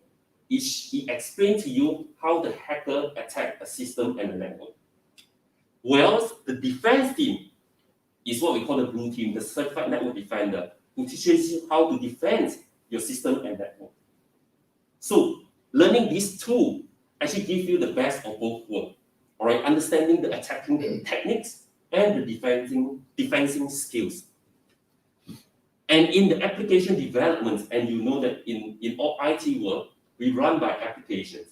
It explains to you how the hacker attack a system and a network. Whereas the defense team is what we call the blue team, the certified network defender, who teaches you how to defend your system and network. So learning these 2 actually give you the best of both worlds. All right, understanding the attacking techniques and the defending skills. And in the application development, and you know that in all IT world, we run by applications.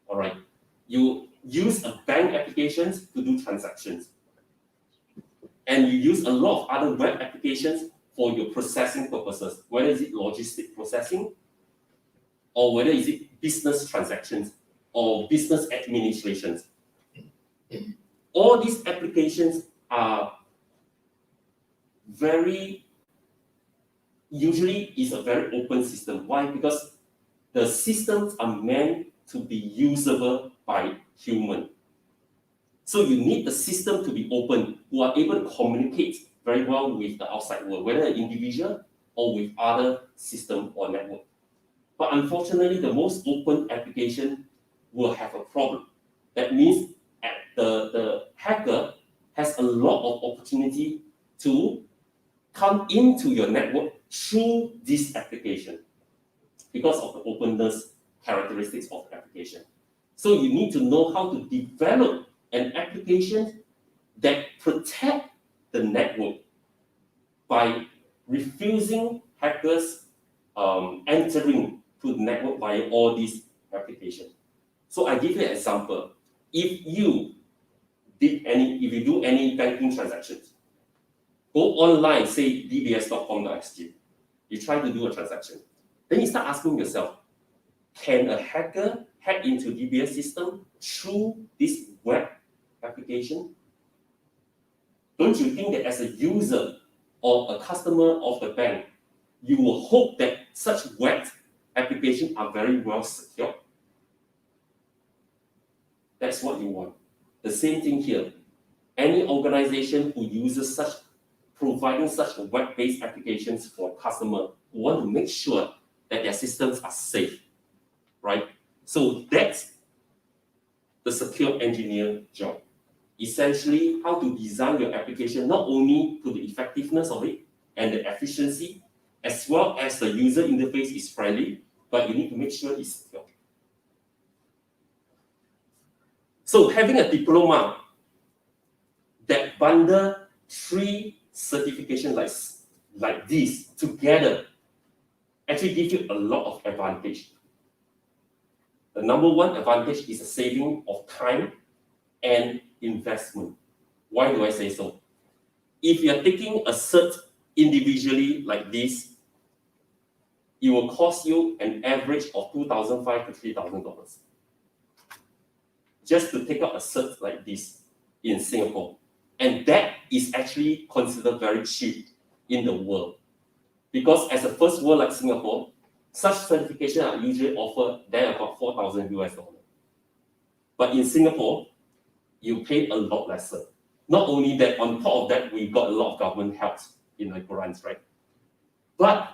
All right, you use a bank applications to do transactions, and you use a lot of other web applications for your processing purposes, whether is it logistic processing, or whether is it business transactions or business administrations. All these applications are usually is a very open system. Why? Because the systems are meant to be usable by human. So you need the system to be open, who are able to communicate very well with the outside world, whether an individual or with other system or network. But unfortunately, the most open application will have a problem. That means the hacker has a lot of opportunity to come into your network through this application because of the openness characteristics of the application. So you need to know how to develop an application that protect the network by refusing hackers entering to the network via all these applications. So I give you an example. If you do any banking transactions, go online, say dbs.com.sg, you try to do a transaction. Then you start asking yourself, can a hacker hack into DBS system through this web application? Don't you think that as a user or a customer of the bank, you will hope that such web applications are very well secured? That's what you want. The same thing here. Any organization who uses providing such web-based applications for customer want to make sure that their systems are safe, right? So that's the secure engineer job. Essentially, how to design your application not only to the effectiveness of it and the efficiency, as well as the user interface is friendly, but you need to make sure it's secure. So having a diploma that bundle 3 certifications like these together actually give you a lot of advantage. The number one advantage is a saving of time and investment. Why do I say so? If you are taking a cert individually like this, it will cost you an average of $2,500 to $3,000 just to take out a cert like this in Singapore. And that is actually considered very cheap in the world. Because as a first world like Singapore, such certifications are usually offered then about $4,000. But in Singapore, you pay a lot lesser. Not only that, on top of that, we got a lot of government help in the grants, right? But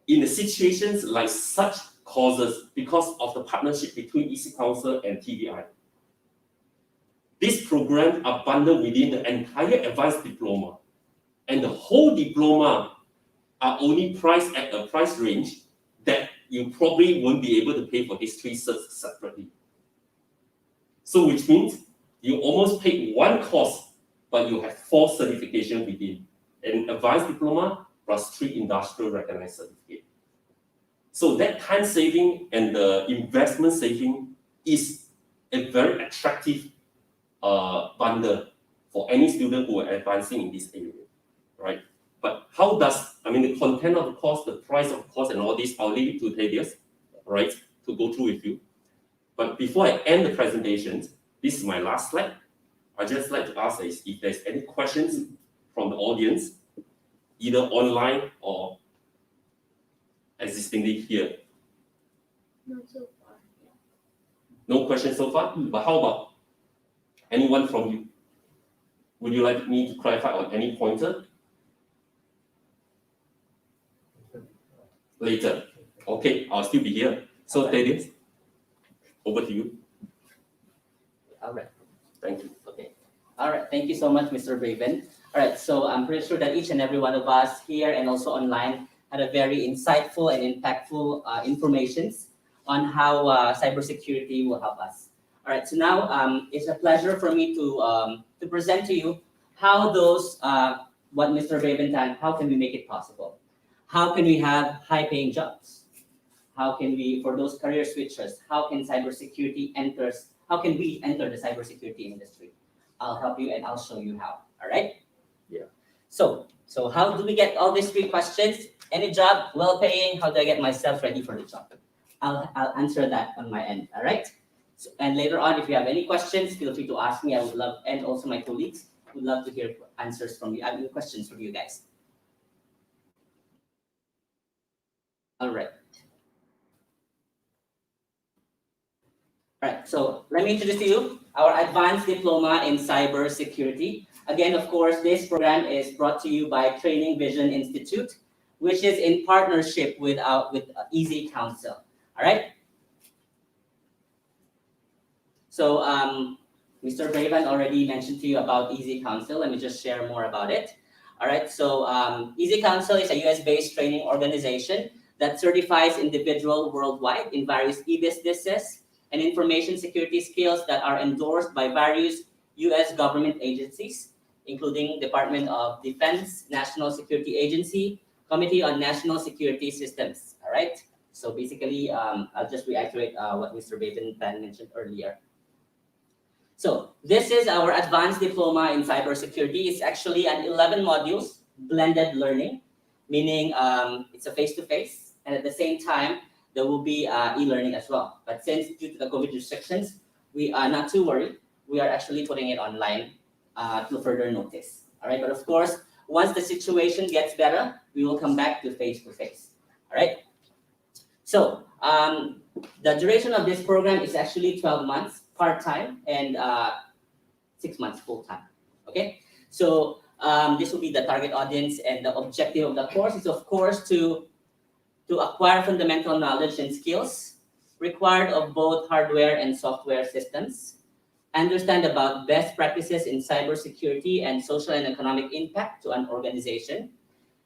in the situations like such causes, because of the partnership between ECCouncil and TDI, these programs are bundled within the entire advanced diploma. And the whole diploma are only priced at a price range that you probably won't be able to pay for these 3 certs separately. So which means you almost pay one course, but you have 4 certifications within. An advanced diploma plus 3 industrial recognized certificates. So that time saving and the investment saving is a very attractive bundle for any student who are advancing in this area, right? But how does, the content of the course, the price of the course and all this, I'll leave it to Thaddeus, right, to go through with you. But before I end the presentation, this is my last slide. I'd just like to ask if there's any questions from the audience, either online or existingly here. No, so far. No questions so far? But how about anyone from you? Would you like me to clarify on any pointer? Later. Okay, I'll still be here. So, Thaddeus, over to you. All right. Thank you. Okay. All right. Thank you so much, Mr. Raven. All right. So I'm pretty sure that each and every one of us here and also online had a very insightful and impactful informations on how cybersecurity will help us. All right. So now it's a pleasure for me to present to you how those what Mr. Raven said. How can we make it possible? How can we have high-paying jobs? How can we, for those career switchers, how can cybersecurity enters? How can we enter the cybersecurity industry? I'll help you and I'll show you how. All right? Yeah. So how do we get all these 3 questions? Any job, well-paying, how do I get myself ready for the job? I'll answer that on my end. All right? So, and later on, if you have any questions, feel free to ask me. I would love, and also my colleagues would love to hear answers from you. I have questions from you guys. All right. All right, so let me introduce to you our advanced diploma in cybersecurity. Again, of course, this program is brought to you by Training Vision Institute, which is in partnership with ECCouncil. All right. So Mr. Raven already mentioned to you about ECCouncil. Let me just share more about it. All right, so ECCouncil is a US-based training organization that certifies individuals worldwide in various e-businesses and information security skills that are endorsed by various US government agencies, including Department of Defense, National Security Agency, Committee on National Security Systems. All right, so basically, I'll just reiterate what Mr. Raven mentioned earlier. So this is our advanced diploma in cybersecurity. It's actually an 11 modules blended learning, meaning it's a face-to-face, and at the same time, there will be e-learning as well. But since due to the COVID restrictions, we are not too worried. We are actually putting it online to further notice. All right, but of course, once the situation gets better, we will come back to face-to-face. All right. So the duration of this program is actually 12 months part-time and 6 months full-time. Okay. So this will be the target audience, and the objective of the course is, of course, to acquire fundamental knowledge and skills required of both hardware and software systems, understand about best practices in cybersecurity and social and economic impact to an organization,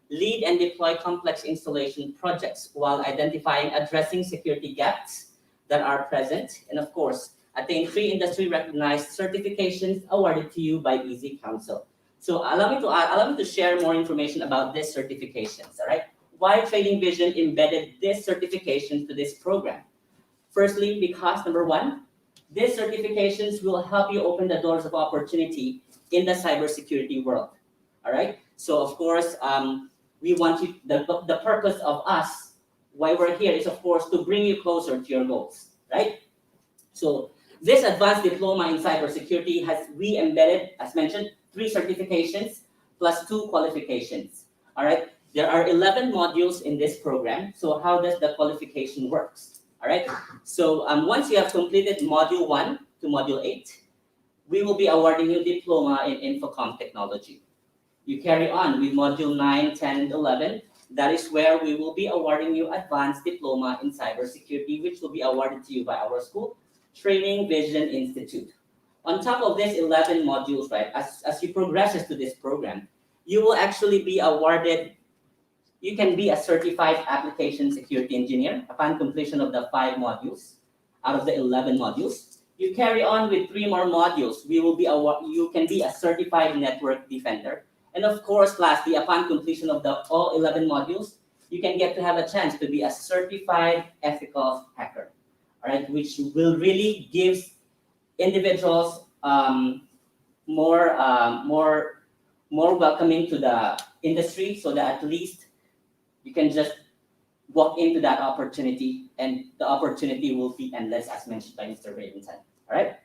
lead and deploy complex installation projects while addressing security gaps that are present, and of course, attained 3 industry-recognized certifications awarded to you by ECCouncil. So allow me to share more information about these certifications. All right, why Trading Vision embedded these certifications to this program? Firstly, because number one, these certifications will help you open the doors of opportunity in the cybersecurity world. All right. So of course, we want you. The purpose of us, why we're here, is of course to bring you closer to your goals. Right. So this advanced diploma in cybersecurity has embedded, as mentioned, 3 certifications plus 2 qualifications. All right. There are 11 modules in this program. So how does the qualification works? All right. So once you have completed module 1 to module 8, we will be awarding you diploma in infocom technology. You carry on with module 9, 10, and 11. That is where we will be awarding you advanced diploma in cybersecurity, which will be awarded to you by our school, Training Vision Institute. On top of these 11 modules, right, as you progresses to this program, you will actually be awarded. You can be a certified application security engineer upon completion of the 5 modules out of the 11 modules. You carry on with 3 more modules. You can be a certified network defender. And of course, lastly, upon completion of all 11 modules, you can get to have a chance to be a certified ethical hacker. All right, which will really give individuals more welcoming to the industry, so that at least you can just walk into that opportunity, and the opportunity will be endless, as mentioned by Mr. Raventon. All right.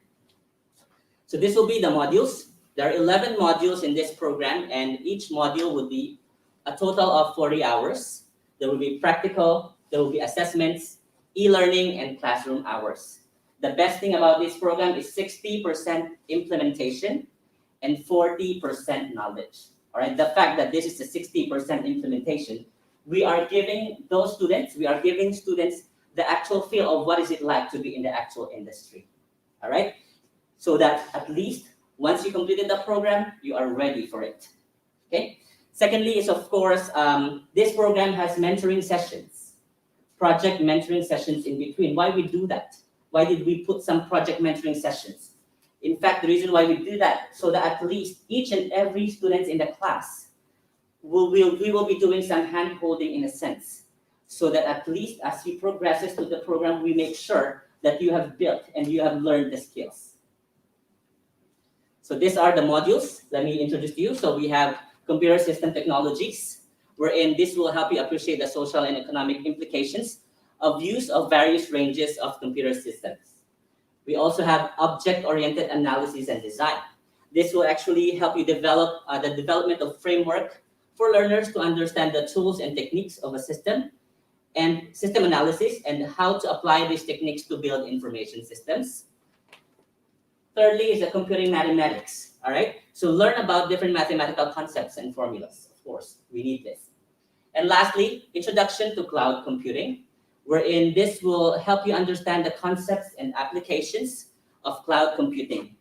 So this will be the modules. There are 11 modules in this program, and each module would be a total of 40 hours. There will be practical, there will be assessments, e-learning, and classroom hours. The best thing about this program is 60% implementation and 40% knowledge. All right. The fact that this is a 60% implementation, we are giving students the actual feel of what is it like to be in the actual industry. All right. So that at least once you completed the program, you are ready for it. Okay. Secondly is, of course, this program has mentoring sessions, project mentoring sessions in between. Why we do that? Why did we put some project mentoring sessions? In fact, the reason why we do that, so that at least each and every student in the class we will be doing some hand holding in a sense, so that at least as he progresses to the program, we make sure that you have built and you have learned the skills. So these are the modules. Let me introduce to you. So we have computer system technologies, wherein this will help you appreciate the social and economic implications of use of various ranges of computer systems. We also have object-oriented analysis and design. This will actually help you develop the development of framework for learners to understand the tools and techniques of a system and system analysis and how to apply these techniques to build information systems. Thirdly is the computing mathematics. All right. So learn about different mathematical concepts and formulas. Of course, we need this. And lastly, introduction to cloud computing, wherein this will help you understand the concepts and applications of cloud computing.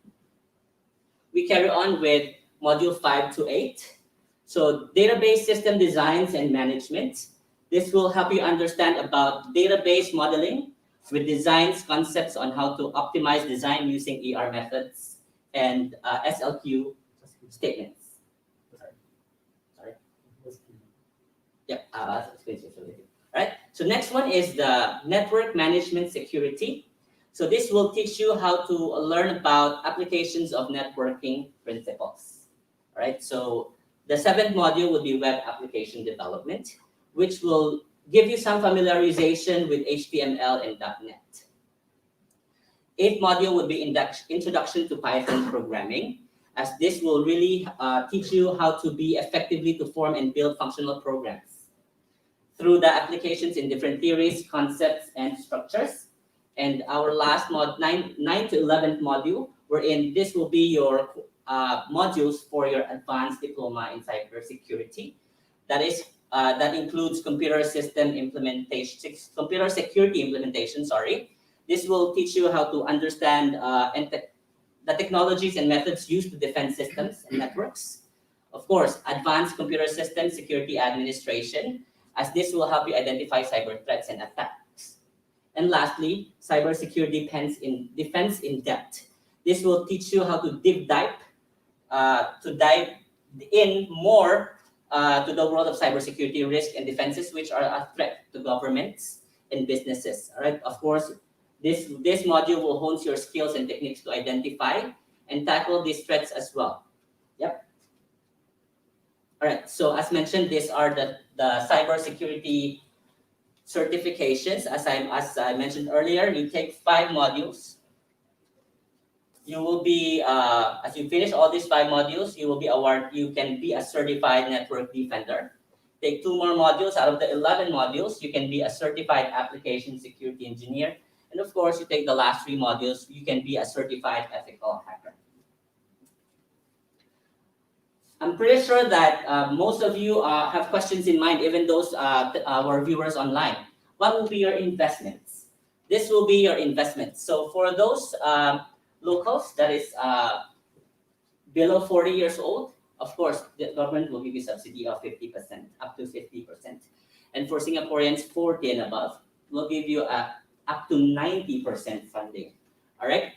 We carry on with module 5 to 8. So database system designs and management. This will help you understand about database modeling with designs, concepts on how to optimize design using ER methods and SLQ statements. Sorry. Yeah, that's explain. Right. So next one is the network management security. So this will teach you how to learn about applications of networking principles. All right. So the 7th module would be web application development, which will give you some familiarization with HTML and .NET. 8th module would be introduction to Python programming, as this will really teach you how to be effectively to form and build functional programs through the applications in different theories, concepts, and structures. And our last 9 to 11th module, wherein this will be your modules for your advanced diploma in cybersecurity. That includes computer security implementation. This will teach you how to understand the technologies and methods used to defend systems and networks. Of course, advanced computer system security administration, as this will help you identify cyber threats and attacks. And lastly, cybersecurity defense in depth. This will teach you how to dive in more to the world of cybersecurity risk and defenses, which are a threat to governments and businesses. All right. Of course, this module will hone your skills and techniques to identify and tackle these threats as well. Yep. All right. So as mentioned, these are the cybersecurity certifications. As I mentioned earlier, you take 5 modules. You will be as you finish all these 5 modules, you can be a certified network defender. Take 2 more modules out of the 11 modules, you can be a certified application security engineer. And of course, you take the last 3 modules, you can be a certified ethical hacker. I'm pretty sure that most of you have questions in mind, even those our viewers online. What will be your investments? This will be your investment. So for those locals that is below 40 years old, of course, the government will give you subsidy of 50%, up to 50%. And for Singaporeans 40 and above, will give you up to 90% funding. All right.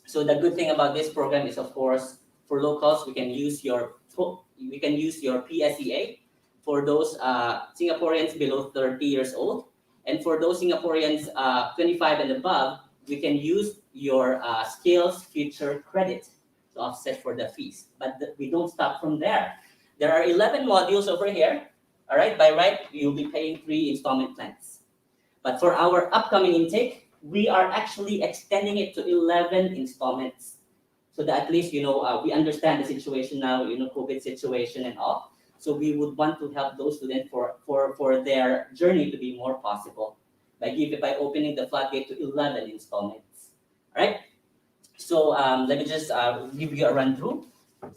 So the good thing about this program is, of course, for locals, we can use your PSEA for those Singaporeans below 30 years old, and for those Singaporeans 25 and above, we can use your skills future credit to offset for the fees. But we don't stop from there. There are 11 modules over here. All right, by right, you'll be paying 3 installment plans. But for our upcoming intake, we are actually extending it to 11 installments, so that at least we understand the situation now, COVID situation and all. So we would want to help those students for their journey to be more possible by opening the floodgate to 11 installments. All right. So let me just give you a run through.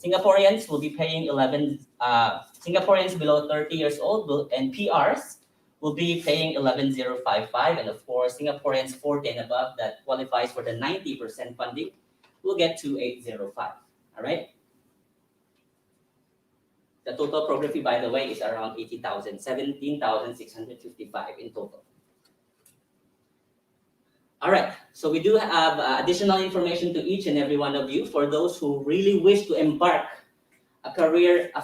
Singaporeans will be paying 11. Singaporeans below 30 years old and PRs will be paying 11,055, and of course Singaporeans 40 and above that qualifies for the 90% funding will get 2,805. All right. The total program fee, by the way, is around 80,000, 17,655 in total. All right, so we do have additional information to each and every one of you for those who really wish to embark a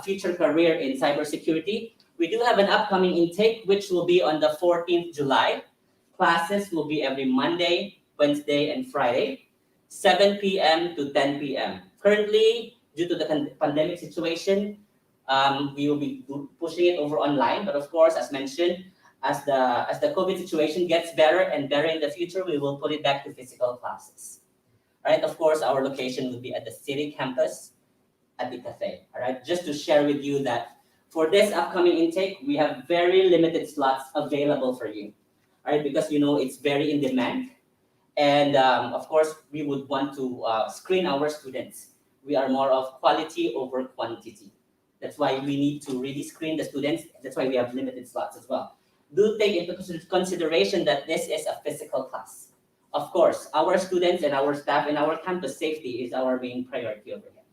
future career in cybersecurity. We do have an upcoming intake, which will be on the 14th July. Classes will be every Monday, Wednesday, and Friday, 7 p.m. to 10 p.m. Currently, due to the pandemic situation, we will be pushing it over online. But of course, as mentioned, as the COVID situation gets better and better in the future, we will put it back to physical classes. All right. Of course, our location will be at the city campus at the cafe. All right. Just to share with you that for this upcoming intake, we have very limited slots available for you. All right, because it's very in demand, and of course, we would want to screen our students. We are more of quality over quantity. That's why we need to really screen the students. That's why we have limited slots as well. Do take into consideration that this is a physical class. Of course, our students and our staff and our campus safety is our main priority over here.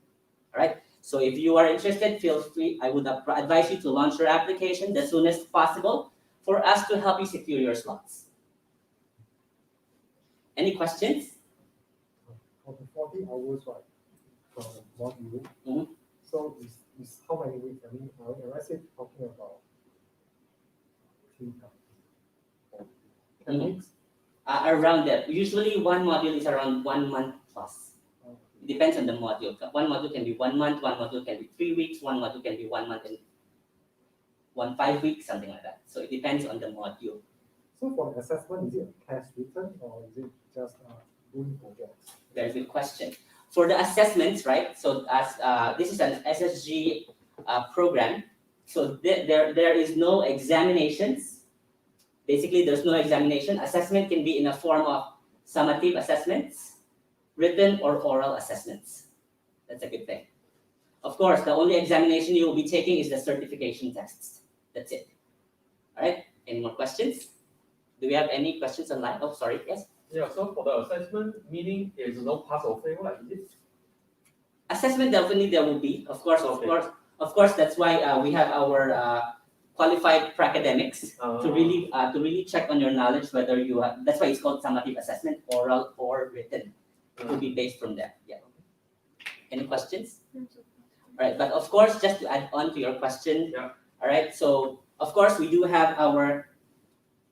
All right. So if you are interested, feel free. I would advise you to launch your application as soon as possible for us to help you secure your slots. Any questions? For the 40 hours, right, for the module, Mhm. so is how many weeks? I mean, am I say talking about 3 or 10 weeks? Around that. Usually one module is around 1 month plus. It depends on the module. One module can be 1 month, one module can be 3 weeks, one module can be 1 month and 5 weeks, something like that. So it depends on the module. So for the assessment, is it a test written or is it just doing projects? Very good question. For the assessments, right? So as this is an SSG program, so there is no examinations. Basically, there's no examination. Assessment can be in a form of summative assessments, written or oral assessments. That's a good thing. Of course, the only examination you will be taking is the certification tests. That's it. All right. Any more questions? Do we have any questions online? Oh, sorry. Yes. Yeah, so for the assessment, meaning there is no pass or fail, like is it? Assessment definitely there will be. Of course. That's why we have our qualified academics Ah. to really check on your knowledge whether you have. That's why it's called summative assessment, oral or written. It will be based from that. Yeah. Any questions? None so All right, but of course, just to add on to your question. Yeah. All right, so of course we do have our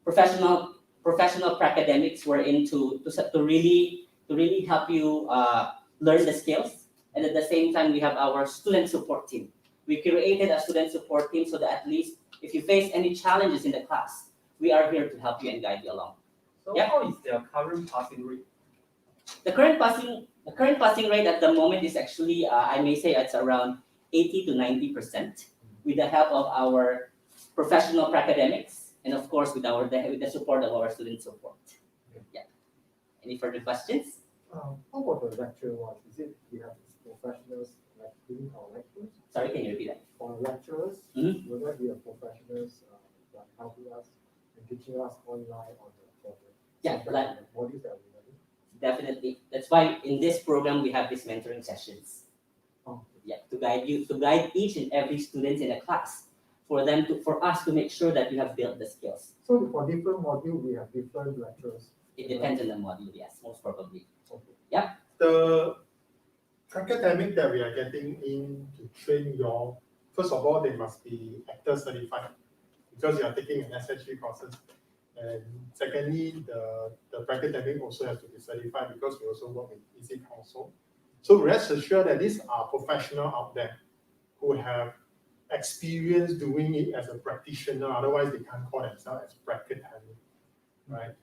professional academics we're into to really help you learn the skills, and at the same time we have our student support team. We created a student support team so that at least if you face any challenges in the class, we are here to help you and guide you along. So Yeah. how is their current passing rate? The current passing rate at the moment is actually I may say it's around 80 to 90% with the help of our professional academics and of course with the support of our student support. Yeah. Any further questions? How about the lecture one? Is it we have professionals like doing our lectures? Sorry, can you repeat that? For lecturers, Mhm. will there be a professionals like helping us and teaching us online on the Yeah, like- modules that we learning? Definitely. That's why in this program we have these mentoring sessions. Oh. Yeah, to guide each and every student in a class for us to make sure that you have built the skills. So for different module, we have different lecturers. It depends on the module, yes, most probably. Okay. The academic that we are getting in to train your, first of all, they must be actor certified because you are taking an SHG courses. And secondly, the academic also has to be certified because we also work with ECCouncil. So rest assured that these are professionals out there who have experience doing it as a practitioner, otherwise they can't call themselves as practitioner, right?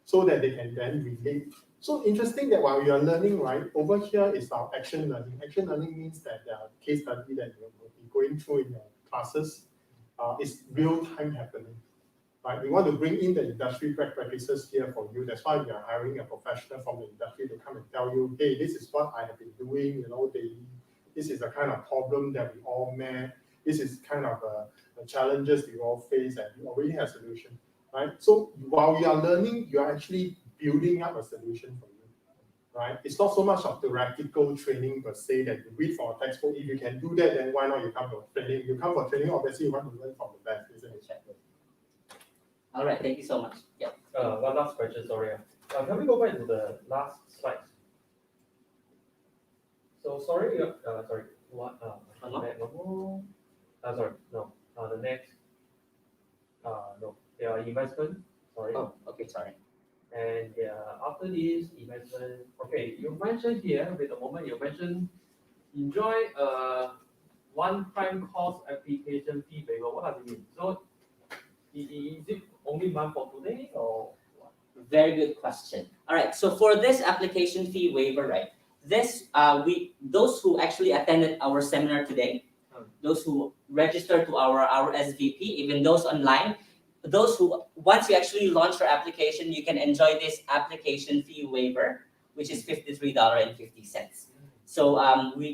So that they can then relate. So interesting that while you are learning, right, over here is our action learning. Action learning means that the case study that you will be going through in your classes is real time happening. Right? We want to bring in the industry practices here for you. That's why we are hiring a professional from the industry to come and tell you, hey, this is what I have been doing, daily. This is the kind of problem that we all met. This is kind of the challenges we all face, and we already have a solution. Right? So while you are learning, you are actually building up a solution for you. Right? It's not so much of theoretical training per se that you read from a textbook. If you can do that, then why not you come for training? You come for training, obviously you want to learn from the best, isn't it? All right, thank you so much. Yeah. One last question, sorry. Can we go back to the last slide? So sorry, what? One more? Sorry, no. The next, no. There are investment. Sorry. Oh, okay, sorry. And after this investment, okay, you mentioned here with the moment you mentioned enjoy one-time cost application fee waiver. What does it mean? So is it only month for today or what? Very good question. All right, so for this application fee waiver, right? This those who actually attended our seminar today, those who registered to our SVP, even those online, those who once you actually launch your application, you can enjoy this application fee waiver, which is $53.50. So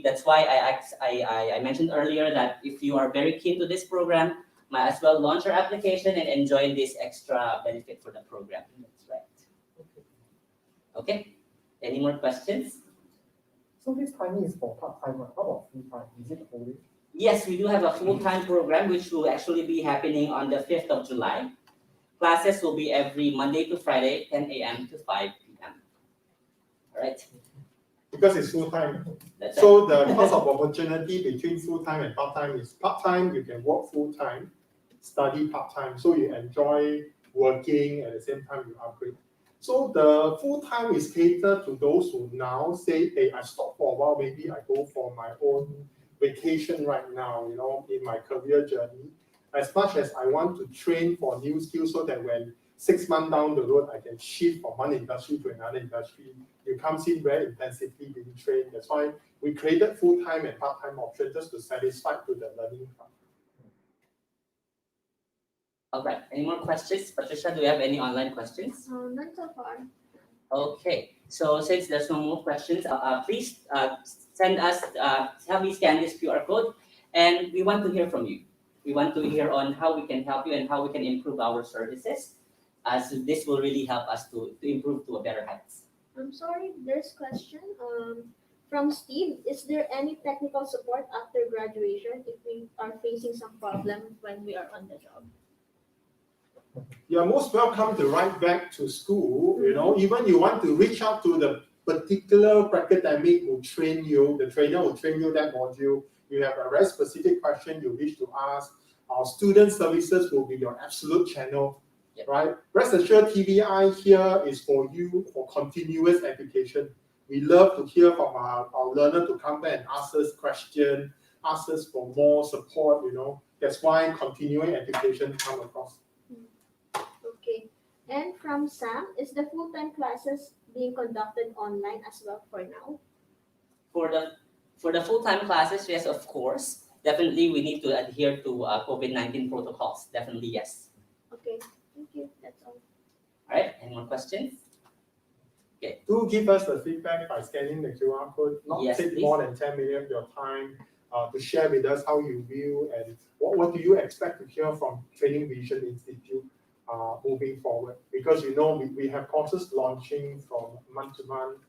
that's why I mentioned earlier that if you are very keen to this program, might as well launch your application and enjoy this extra benefit for the program. That's right. Okay. Any more questions? So this timing is for part-time. How about full-time? Is it only? Yes, we do have a full-time program which will actually be happening on the 5th of July. Classes will be every Monday to Friday, 10 a.m. to 5 p.m. All right. Because it's full-time. That's So the cost of opportunity between full-time and part-time is part-time, you can work full-time, study part-time, so you enjoy working at the same time you upgrade. So the full-time is catered to those who now say, hey, I stop for a while, maybe I go for my own vacation right now, in my career journey. As much as I want to train for new skills so that when 6 months down the road, I can shift from one industry to another industry. You come in very intensively being trained. That's why we created full-time and part-time options just to satisfy to the learning part. all right. Any more questions? Patricia, do you have any online questions? None so far. Okay. So since there's no more questions, please send us, help me scan this QR code, and we want to hear from you. We want to hear on how we can help you and how we can improve our services, as this will really help us to improve to a better heights. I'm sorry, this question. From Steve, is there any technical support after graduation if we are facing some problem when we are on the job? You're most welcome to write back to school. Even you want to reach out to the particular academic who train you, the trainer who train you that module. You have a very specific question you wish to ask. Our student services will be your absolute channel, Yep. right? Rest assured, TBI here is for you for continuous education. We love to hear from our learner to come back and ask us questions, ask us for more support. That's why continuing education come across. Okay. And from Sam, is the full-time classes being conducted online as well for now? For the full-time classes, yes, of course. Definitely, we need to adhere to COVID-19 protocols. Definitely, yes. Okay, thank you. That's all. All right. Any more questions? Do give us the feedback by scanning the QR code. Not Yes, take please. more than 10 minutes of your time to share with us how you view and what do you expect to hear from Training Vision Institute moving forward. Because we have courses launching from month to month,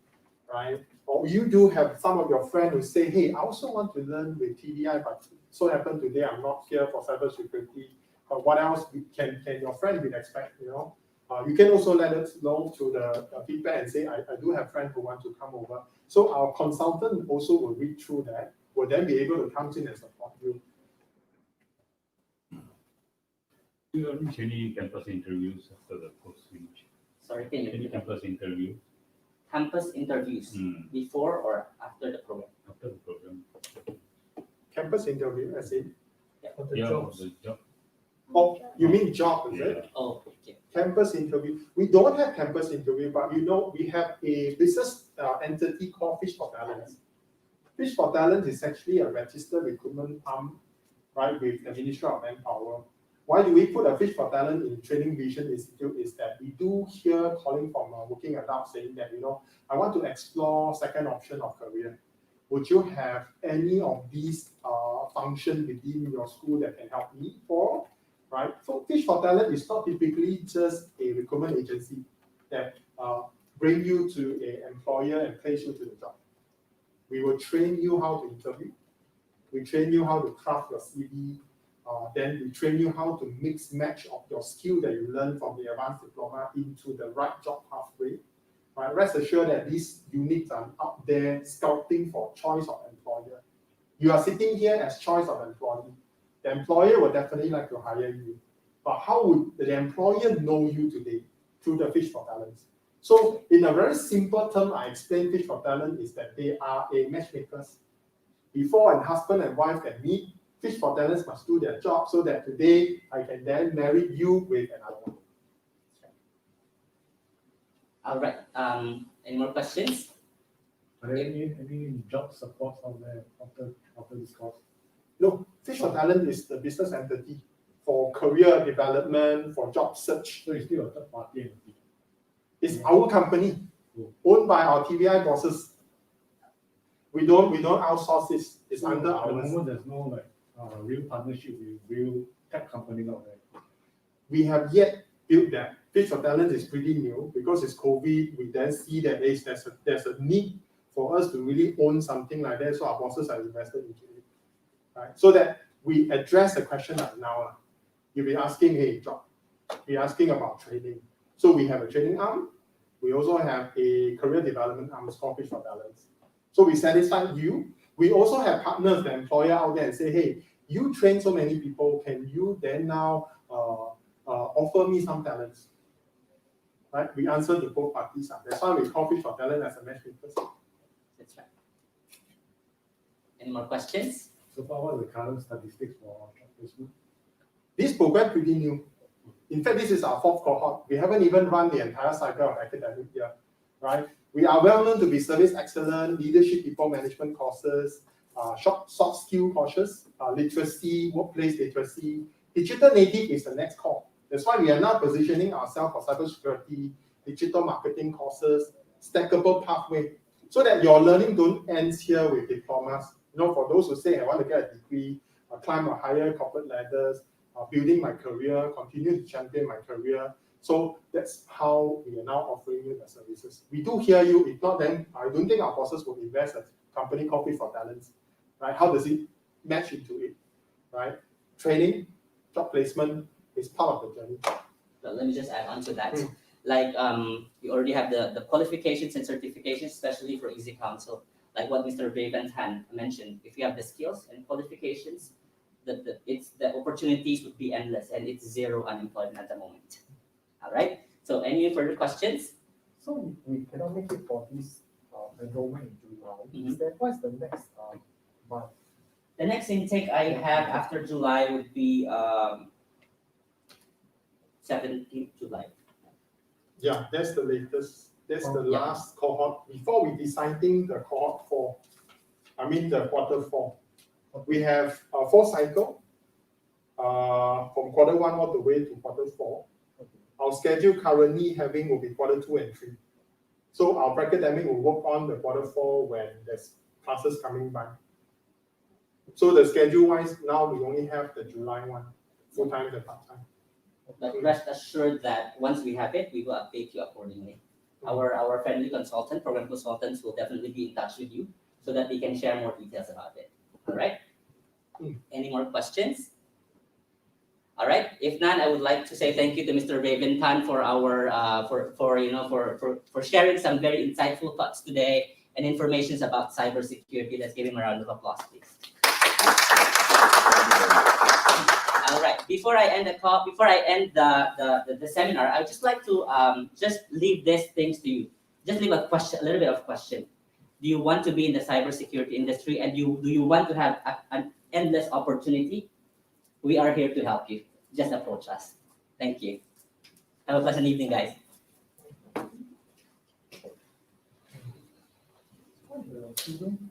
right? Or you do have some of your friends who say, hey, I also want to learn with TDI, but so happen today I'm not here for cybersecurity. What else can your friend will expect, You can also let us know through the feedback and say, I do have friends who want to come over. So our consultant also will read through that, will then be able to come in and support you. Do you arrange any campus interviews after the course finish? Sorry, can you Any repeat that? campus interview Campus interviews before or after the program? after the program? Campus interview, as in? For the Yeah, jobs. the job. Oh, you mean job, is it? Oh, okay. Campus interview. We don't have campus interview, but we have a business entity called Fish for Talent. Fish for Talent is actually a registered recruitment arm, right, with the Ministry of Manpower. Why do we put a Fish for Talent in Training Vision Institute is that we do hear calling from working adults saying that, I want to explore second option of career. Would you have any of these functions within your school that can help me for? Right? So Fish for Talent is not typically just a recruitment agency that bring you to an employer and place you to the job. We will train you how to interview. We train you how to craft your CV. Then we train you how to mix match of your skill that you learn from the advanced diploma into the right job pathway. Right? Rest assured that these units are out there scouting for choice of employer. You are sitting here as choice of employee. The employer will definitely like to hire you. But how would the employer know you today? Through the Fish for Talent. So in a very simple term, I explain Fish for Talent is that they are a matchmakers. Before a husband and wife can meet, Fish for Talent must do their job so that today I can then marry you with another one. All right. Any more questions? Are there any job supports out there after this course? No, Fish for Talent is the business entity for career development, for job search. So it's still a third party entity. It's our company, owned by our TBI bosses. We don't outsource this. It's So under at the ours. moment, there's no real partnership with real tech companies out there. We have yet built that. Fish for Talent is pretty new because it's COVID. We then see that there's a need for us to really own something like that. So our bosses are invested into it, right? So that we address the question like now. You'll be asking, hey, job. We're asking about training. So we have a training arm. We also have a career development arm called Fish for Talent. So we satisfy you. We also have partners, the employer out there, and say, hey, you train so many people. Can you then now offer me some talents? Right? We answer to both parties. That's why we call Fish for Talent as a matchmaker. That's right. Any more questions? So far, what are the current statistics for job placement? This program pretty new. In fact, this is our fourth cohort. We haven't even run the entire cycle of academic year, right? We are well known to be service excellent, leadership, people management courses, soft skill courses, literacy, workplace literacy. Digital native is the next call. That's why we are now positioning ourselves for cybersecurity, digital marketing courses, stackable pathway, so that your learning don't end here with diplomas. For those who say, I want to get a degree, climb a higher corporate ladders, building my career, continue to champion my career. So that's how we are now offering you the services. We do hear you. If not, then I don't think our bosses will invest company called Fit for Talents, right? How does it match into it, right? Training, job placement is part of the journey. Well, let me just add on to that. Mm. Like you already have the qualifications and certifications, especially for ECCouncil. Like what Mr. Raven Han mentioned, if you have the skills and qualifications, the opportunities would be endless, and it's zero unemployment at the moment. All right. So any further questions? So if we cannot make it for this enrollment in July, Mhm. is there, what's the next month? The next intake I have after July would be 17th July. Yeah, that's the latest. That's the Yeah. last cohort before we deciding the cohort 4. I mean the quarter 4. We have a 4 cycle from quarter 1 all the way to quarter 4. Our schedule currently having will be quarter 2 and 3. So our academic will work on the quarter 4 when there's classes coming by. So the schedule wise now we only have the July one, full time and part time. But rest assured that once we have it, we will update you accordingly. Our friendly consultant, program consultants will definitely be in touch with you so that they can share more details about it. All right? Any more questions? All right. If none, I would like to say thank you to Mr. Raven Tan for our for sharing some very insightful thoughts today and informations about cybersecurity. Let's give him a round of applause, please. All right. Before I end the call, before I end the seminar, I would just like to just leave these things to you. Just leave a question, a little bit of question. Do you want to be in the cybersecurity industry, and do you want to have an endless opportunity? We are here to help you. Just approach us. Thank you. Have a pleasant evening, guys. The student